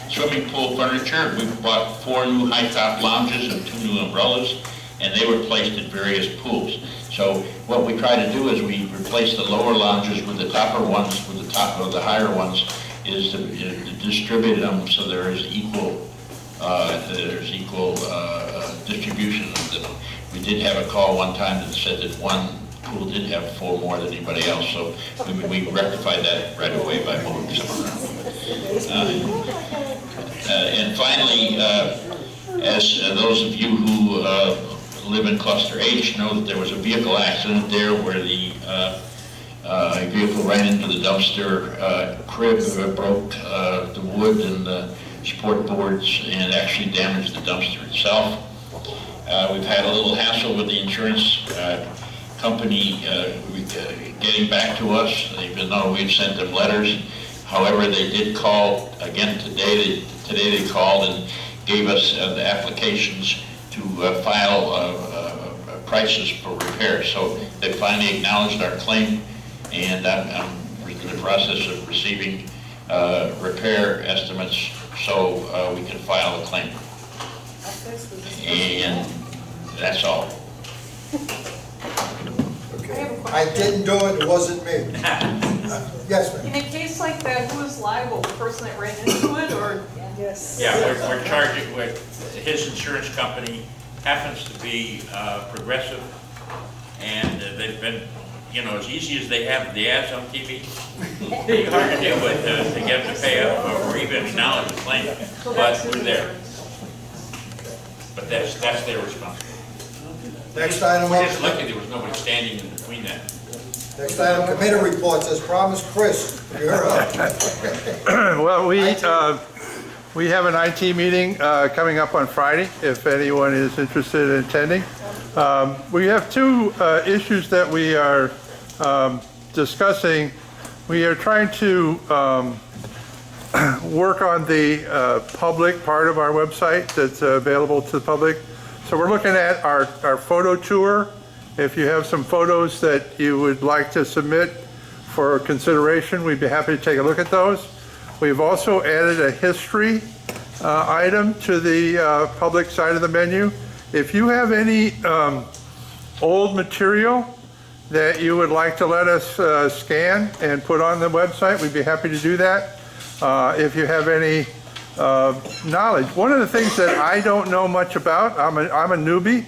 Speaker 2: Swimming pool furniture, we bought 4 new high-top lounges and 2 new umbrellas, and they were placed at various pools. So what we try to do is we replace the lower lounges with the topper ones, with the top of the higher ones, is to distribute them so there is equal distribution of them. We did have a call one time that said that one pool did have 4 more than anybody else, so we rectified that right away by moving some around. And finally, as those of you who live in Cluster H know that there was a vehicle accident there where the vehicle ran into the dumpster crib, broke the wood and the support boards, and actually damaged the dumpster itself. We've had a little hassle with the insurance company getting back to us, even though we've sent them letters. However, they did call again today. Today they called and gave us the applications to file prices for repair. So they finally acknowledged our claim, and I'm in the process of receiving repair estimates so we can file a claim. And that's all.
Speaker 1: Okay. I didn't do it, it wasn't me. Yes, ma'am.
Speaker 14: In a case like that, who is liable? The person that ran into it, or?
Speaker 4: Yes.
Speaker 2: Yeah, we're charging with, his insurance company happens to be Progressive, and they've been, you know, as easy as they have the ads on TV, they're hard to deal with to get them to pay up or even acknowledge the claim, but we're there. But that's their responsibility.
Speaker 1: Next item
Speaker 2: We're
Speaker 1: up.
Speaker 2: just lucky there was nobody standing in between that.
Speaker 1: Next item, committee reports, as promised. Chris, you're up.
Speaker 12: Well, we have an IT meeting coming up on Friday, if anyone is interested in attending. We have 2 issues that we are discussing. We are trying to work on the public part of our website that's available to the public. So we're looking at our photo tour. If you have some photos that you would like to submit for consideration, we'd be happy to take a look at those. We've also added a history item to the public side of the menu. If you have any old material that you would like to let us scan and put on the website, we'd be happy to do that. If you have any knowledge. One of the things that I don't know much about, I'm a newbie,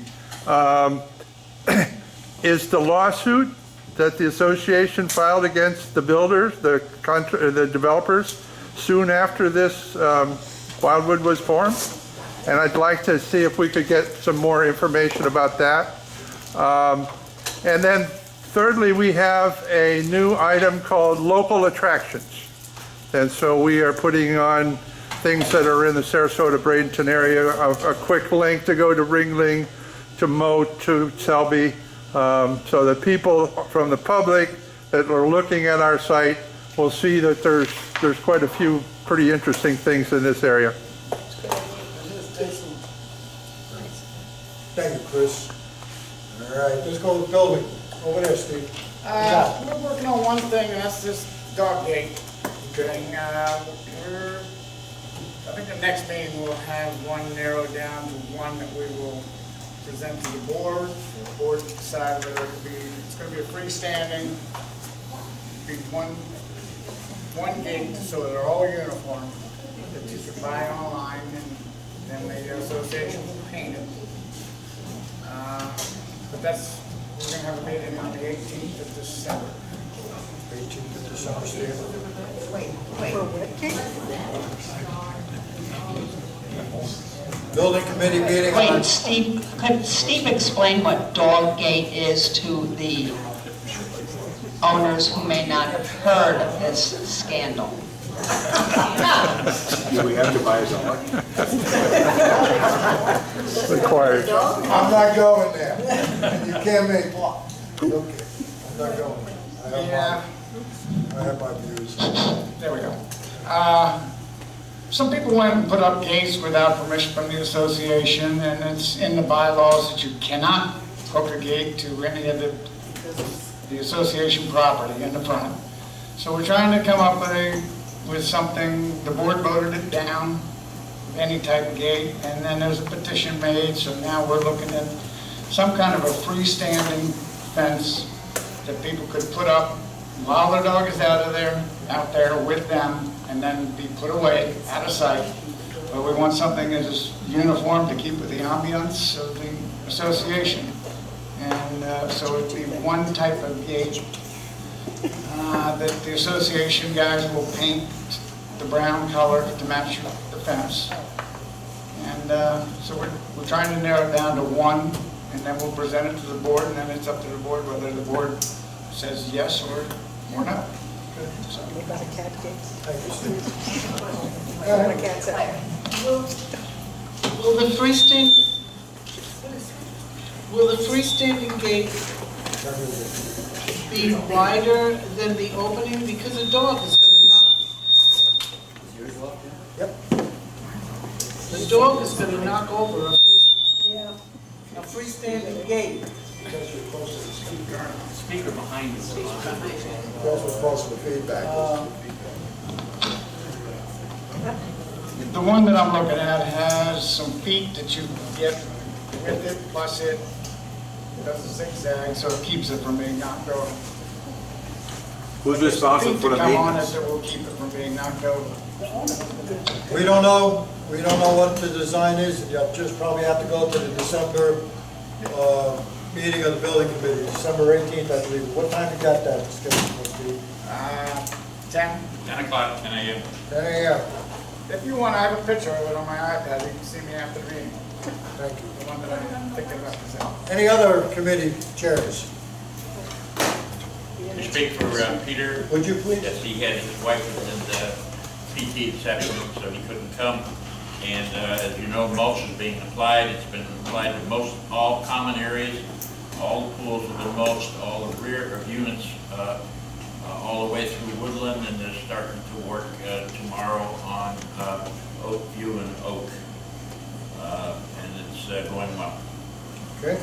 Speaker 12: is the lawsuit that the association filed against the builders, the developers, soon after this Wildewood was formed. And I'd like to see if we could get some more information about that. And then thirdly, we have a new item called local attractions. And so we are putting on things that are in the Sarasota-Bradenton area, a quick link to go to Ringling, to Moat, to Selby, so that people from the public that are looking at our site will see that there's quite a few pretty interesting things in this area.
Speaker 1: Thank you, Chris. All right, let's go to the building. Over there, Steve.
Speaker 15: We're working on one thing, and that's this dog gate thing. I think the next meeting we'll have one narrowed down to one that we will present to the board. The board decide whether it could be, it's going to be a freestanding, be one gate, so they're all uniform, that you can buy online, and then the association will paint it. But that's, we're going to have a meeting on the 18th of December.
Speaker 1: 18th of December, Steve. Building committee meeting.
Speaker 9: Wait, Steve, could Steve explain what dog gate is to the owners who may not have heard of this scandal?
Speaker 8: Do we have to buy his own?
Speaker 12: Required.
Speaker 1: I'm not going there. You can't make law. Okay, I'm not going there. I have my views.
Speaker 15: There we go. Some people went and put up gates without permission from the association, and it's in the bylaws that you cannot hook a gate to any of the association property in the front. So we're trying to come up with something. The board voted it down, any type of gate, and then there's a petition made, so now we're looking at some kind of a freestanding fence that people could put up while their dog is out there with them, and then be put away out of sight. But we want something that is uniform to keep with the ambiance of the association. And so it'd be one type of gate that the association guys will paint the brown color to match the fence. And so we're trying to narrow it down to one, and then we'll present it to the board, and then it's up to the board whether the board says yes or no. So.
Speaker 4: What about a cat gate?
Speaker 1: Thank you, Steve.
Speaker 4: What a cat's out.
Speaker 15: Will the freestanding gate be wider than the opening? Because a dog is going to knock.
Speaker 1: Yep.
Speaker 15: The dog is going to knock over a freestanding gate.
Speaker 1: Because you're close to the speaker.
Speaker 13: Speaker behind you.
Speaker 1: That's what's close to the feedback.
Speaker 15: The one that I'm looking at has some feet that you get with it, plus it does a zigzag, so it keeps it from being knocked over.
Speaker 8: Who's responsible for the
Speaker 15: Feet that come on it
Speaker 8: maintenance?
Speaker 15: that will keep it from being knocked over.
Speaker 1: We don't know what the design is. You'll just probably have to go to the December meeting of the building committee, December 18th, I believe. What time you got that scheduled, Steve?
Speaker 15: 10.
Speaker 2: 10 o'clock, 10 a.m.
Speaker 1: 10 a.m.
Speaker 15: If you want, I have a picture of it on my iPad. You can see me after the meeting.
Speaker 1: Thank you.
Speaker 15: The one that I'm thinking about is out.
Speaker 1: Any other committee chairs?
Speaker 2: To speak for Peter.
Speaker 1: Would you please?
Speaker 2: Yes, he had his wife was in the PT this afternoon, so he couldn't come. And as you know, mulch is being applied. It's been applied to all common areas. All the pools have been mulched, all the rear of units, all the way through Woodland, and they're starting to work tomorrow on Oakview and Oak. And it's going well.
Speaker 1: Okay. Are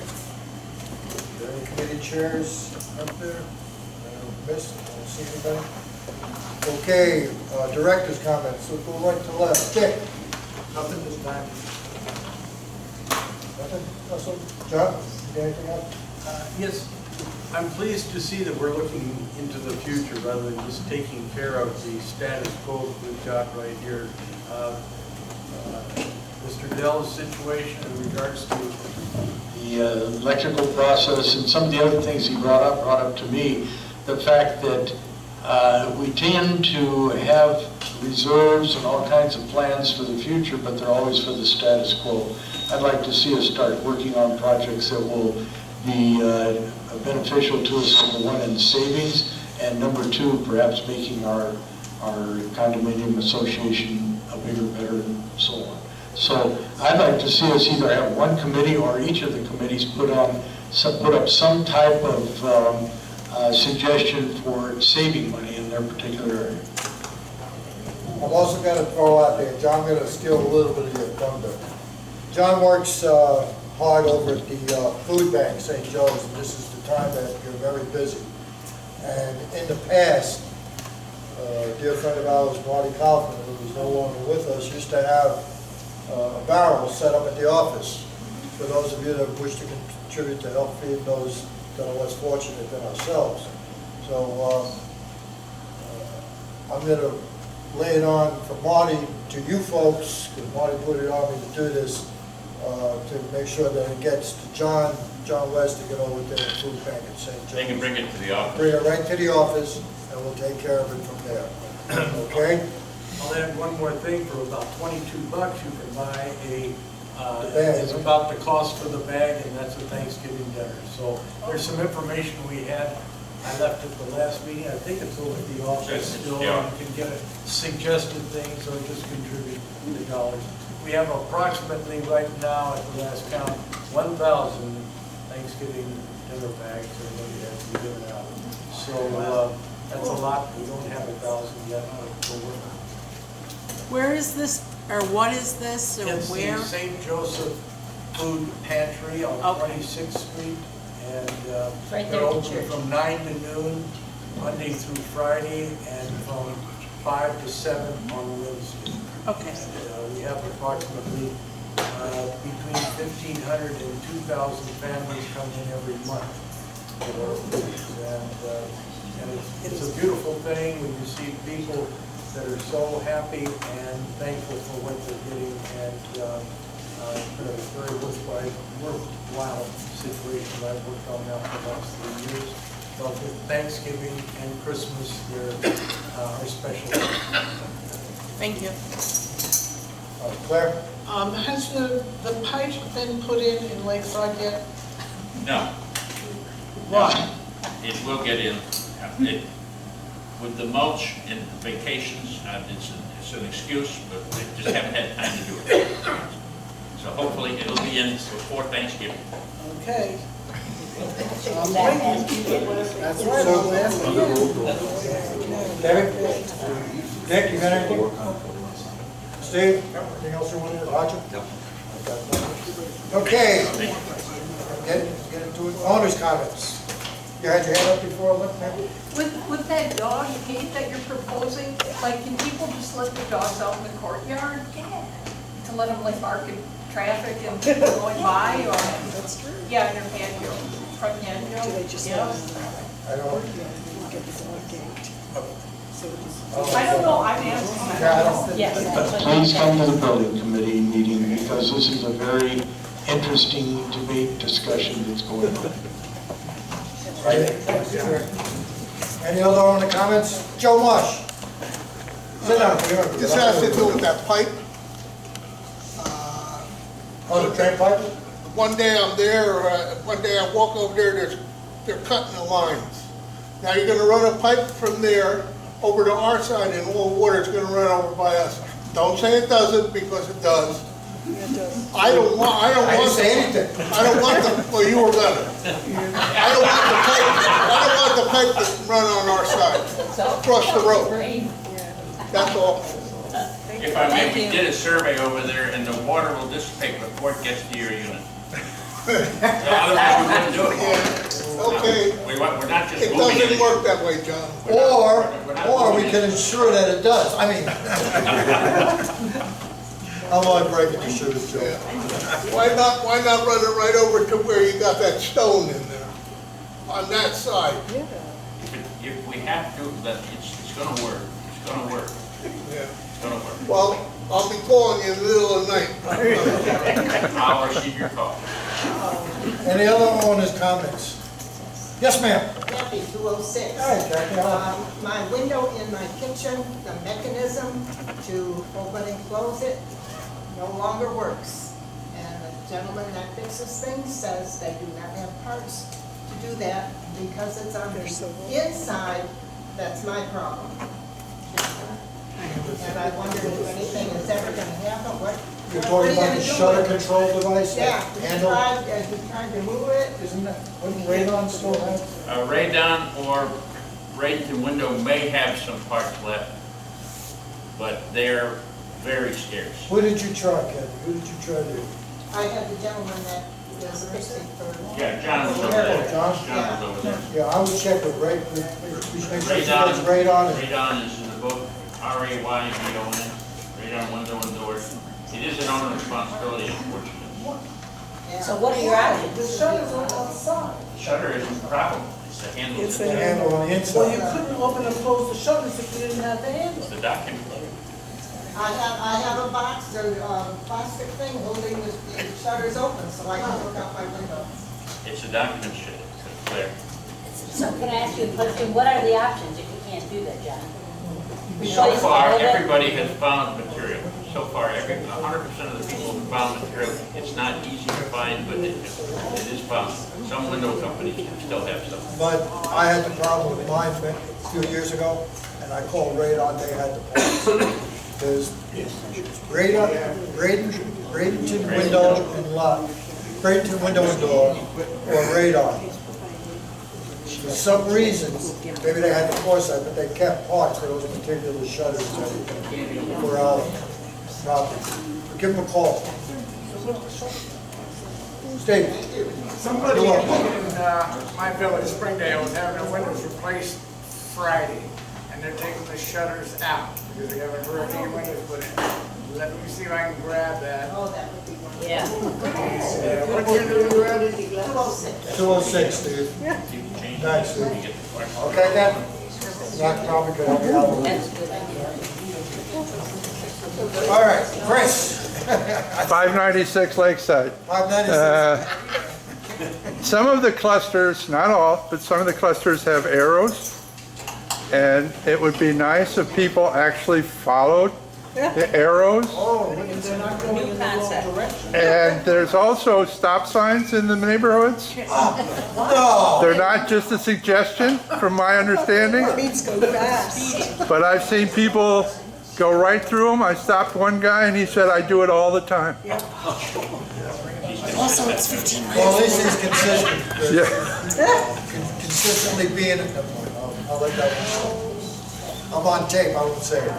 Speaker 1: there any committee chairs up there? I missed, I don't see anybody. Okay, director's comments, so go right to left. Dick? Nothing this time. Nothing? John, you got anything else?
Speaker 7: Yes, I'm pleased to see that we're looking into the future rather than just taking care of the status quo that we've got right here. Mr. Dell's situation in regards to
Speaker 5: the electrical process and some of the other things he brought up to me, the fact that we tend to have reserves and all kinds of plans for the future, but they're always for the status quo. I'd like to see us start working on projects that will be beneficial to us, number one, in savings, and number two, perhaps making our condominium association a bigger, better, and so on. So I'd like to see us either have one committee or each of the committees put up some type of suggestion for saving money in their particular area.
Speaker 1: I'm also going to throw out there, John, I'm going to steal a little bit of your thunder. John works hard over at the food bank, St. Joe's, and this is the time that you're very busy. And in the past, a dear friend of ours, Marty Kaufman, who is no longer with us, used to have a barrel set up at the office for those of you that wish to contribute to help feed those that are less fortunate than ourselves. So I'm going to lay it on from Marty to you folks, because Marty put it on me to do this, to make sure that it gets to John West to get over to the food bank at St. Joe's.
Speaker 2: They can bring it to the office.
Speaker 1: Bring it right to the office, and we'll take care of it from there. Okay?
Speaker 7: I'll add one more thing. For about $22, you can buy
Speaker 1: bag.
Speaker 7: it's about the cost for the bag, and that's a Thanksgiving dinner. So there's some information we had. I left at the last meeting. I think it's over at the office still.
Speaker 2: Yeah.
Speaker 7: You can get suggested things or just contribute the dollars. We have approximately right now, at the last count, 1,000 Thanksgiving dinner bags that are going to have to be given out. So that's a lot. We don't have 1,000 yet, but we're working.
Speaker 4: Where is this, or what is this, or
Speaker 7: It's
Speaker 4: where?
Speaker 7: the St. Joseph Food Pantry on 26th Street, and
Speaker 3: Right there
Speaker 7: they're
Speaker 3: at the
Speaker 7: open
Speaker 3: church.
Speaker 7: from 9 to noon, Monday through Friday, and from 5 to 7 on Wednesday.
Speaker 4: Okay.
Speaker 7: And, we have approximately between 1,500 and 2,000 families come in every month for our food. And it's a beautiful thing when you see people that are so happy and thankful for what they're getting, and it's been a very worthwhile situation. I've worked on now for the last 3 years. But with Thanksgiving and Christmas, they're our special.
Speaker 4: Thank you.
Speaker 1: Claire?
Speaker 4: Has the pipe been put in Lakeside yet?
Speaker 2: No.
Speaker 4: Why?
Speaker 2: It will get in. With the mulch and vacations, it's an excuse, but they just haven't had time to do it. So hopefully it'll be in before Thanksgiving.
Speaker 4: Okay.
Speaker 1: That's right. David? Dick, you got anything? Steve? Anything else you want to add? Roger? No. Okay. Get into it. Owner's comments. You had your hand up before, what, ma'am?
Speaker 14: With that dog gate that you're proposing, like, can people just let the dogs out in the courtyard? Yeah. To let them like bark at traffic and people going by, or?
Speaker 4: That's true.
Speaker 14: Yeah, in your patio, front patio.
Speaker 4: Do they just
Speaker 14: Yeah.
Speaker 1: I don't.
Speaker 14: I don't know, I'm asking.
Speaker 1: Yeah, I don't.
Speaker 3: Yes.
Speaker 5: Please come to the building committee meeting, because this is a very interesting debate discussion that's going on.
Speaker 1: Any other on the comments? Joe Marsh. Sit down.
Speaker 16: This has to do with that pipe.
Speaker 1: Oh, the train pipe?
Speaker 16: One day I'm there, one day I walk over there, they're cutting the lines. Now you're gonna run a pipe from there over to our side, and all water's gonna run over by us. Don't say it doesn't, because it does. I don't want
Speaker 1: I didn't say anything.
Speaker 16: I don't want well, you were better. I don't want the pipe to run on our side, across the road. That's all.
Speaker 2: If I may, we did a survey over there, and the water will dissipate before it gets to your unit. Otherwise, we wouldn't do it.
Speaker 16: Okay.
Speaker 2: We're not just
Speaker 16: It
Speaker 2: moving
Speaker 16: doesn't
Speaker 2: it.
Speaker 16: work that way, John.
Speaker 1: Or we can ensure that it does. I mean, I'm only breaking the shoes, Joe.
Speaker 16: Why not run it right over to where you got that stone in there? on that side.
Speaker 2: If we have to, that it's gonna work. It's gonna work.
Speaker 16: Yeah.
Speaker 2: It's gonna work.
Speaker 16: Well, I'll be calling you in the middle of the night.
Speaker 2: I'll receive your call.
Speaker 1: Any other owners' comments? Yes, ma'am.
Speaker 17: Kathy, 206.
Speaker 1: Hi, Jackie, how are you?
Speaker 17: My window in my kitchen, the mechanism to open and close it no longer works. And the gentleman that fixes things says they do not have parts to do that because it's on the inside. That's my problem. And I wondered if anything is ever going to happen.
Speaker 1: You're
Speaker 17: what are
Speaker 1: talking
Speaker 17: you
Speaker 1: about
Speaker 17: gonna
Speaker 1: the
Speaker 17: do
Speaker 1: shutter
Speaker 17: with it?
Speaker 1: control device?
Speaker 17: Yeah,
Speaker 1: Handle?
Speaker 17: you tried to move it.
Speaker 1: Isn't that, wouldn't Radon still have?
Speaker 2: Radon or Bradenton Window may have some parts left, but they're very scarce.
Speaker 1: Who did you try, Ken? Who did you try to?
Speaker 17: I had the gentleman that does fixing for.
Speaker 2: Yeah, John was over there.
Speaker 1: John?
Speaker 2: John was over there.
Speaker 1: Yeah, I would check with Ray, we should make sure it's
Speaker 2: Radon,
Speaker 1: Radon.
Speaker 2: Radon is in the book, R-A-Y-D-O-N, Radon Window and Doors. It is an owner responsibility, unfortunately.
Speaker 3: So what are your options?
Speaker 4: The shutters are outside.
Speaker 2: The shutter isn't the problem, it's the handle.
Speaker 4: It's
Speaker 1: The handle on the
Speaker 4: Well, you
Speaker 1: inside.
Speaker 4: couldn't open and close the shutters if you didn't have the handle.
Speaker 2: It's the document.
Speaker 17: I have a box, or plastic thing holding the shutters open so I can look out my window.
Speaker 2: It's a document shit, it's clear.
Speaker 3: So can I ask you a question? What are the options if you can't do that, John?
Speaker 2: So far, everybody has found material. So far, 100% of the people have found material. It's not easy to find, but it is found. Some window companies still have some.
Speaker 1: But I had the problem with mine a few years ago, and I called Radon, they had the parts. There's Bradenton Window and Lock, Bradenton Window and Door, or Radon. For some reason, maybe they had the foresight, but they kept parts for those particular shutters for our property. Give them a call. Steve?
Speaker 15: Somebody
Speaker 1: You're
Speaker 15: in
Speaker 1: welcome.
Speaker 15: my village, Springdale, is having their windows replaced Friday, and they're taking the shutters out because they haven't heard any windows put in. Let me see if I can grab that.
Speaker 17: Oh, that would be wonderful.
Speaker 3: Yeah.
Speaker 15: What year do you grab?
Speaker 17: 206.
Speaker 1: 206, Steve. Thanks, Steve. Okay, Ken? That probably could help you out a little.
Speaker 3: That's a good idea.
Speaker 1: All right, Chris.
Speaker 12: 596 Lakeside.
Speaker 1: 596.
Speaker 12: Some of the clusters, not all, but some of the clusters have arrows. And it would be nice if people actually followed the arrows.
Speaker 1: Oh, they're not going in the wrong direction.
Speaker 12: And there's also stop signs in the neighborhoods.
Speaker 1: No.
Speaker 12: They're not just a suggestion, from my understanding.
Speaker 4: Means go fast.
Speaker 12: But I've seen people go right through them. I stopped one guy and he said, I do it all the time.
Speaker 6: Also, it's 15 miles.
Speaker 1: Well, at least he's consistent.
Speaker 12: Yeah.
Speaker 1: Consistently being at that point. I'll let that one go. I'm on tape, I won't say it.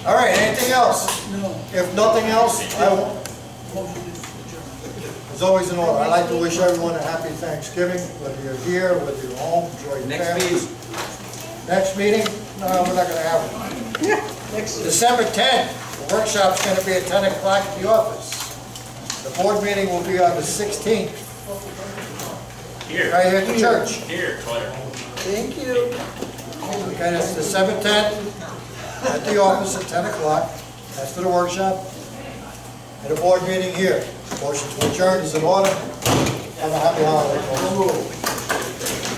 Speaker 1: All right, anything else? If nothing else, I will. As always in order, I'd like to wish everyone a happy Thanksgiving, whether you're here, whether you're home, enjoy your families. Next meeting? No, we're not gonna have one. December 10th, the workshop's gonna be at 10 o'clock at the office. The board meeting will be on the 16th,
Speaker 2: Here.
Speaker 1: right here at the church.
Speaker 2: Here, Claire.
Speaker 4: Thank you.
Speaker 1: Okay, that's December 10th, at the office at 10 o'clock. That's for the workshop. And a board meeting here. Motion to adjourn is in order. Have a happy holiday, folks.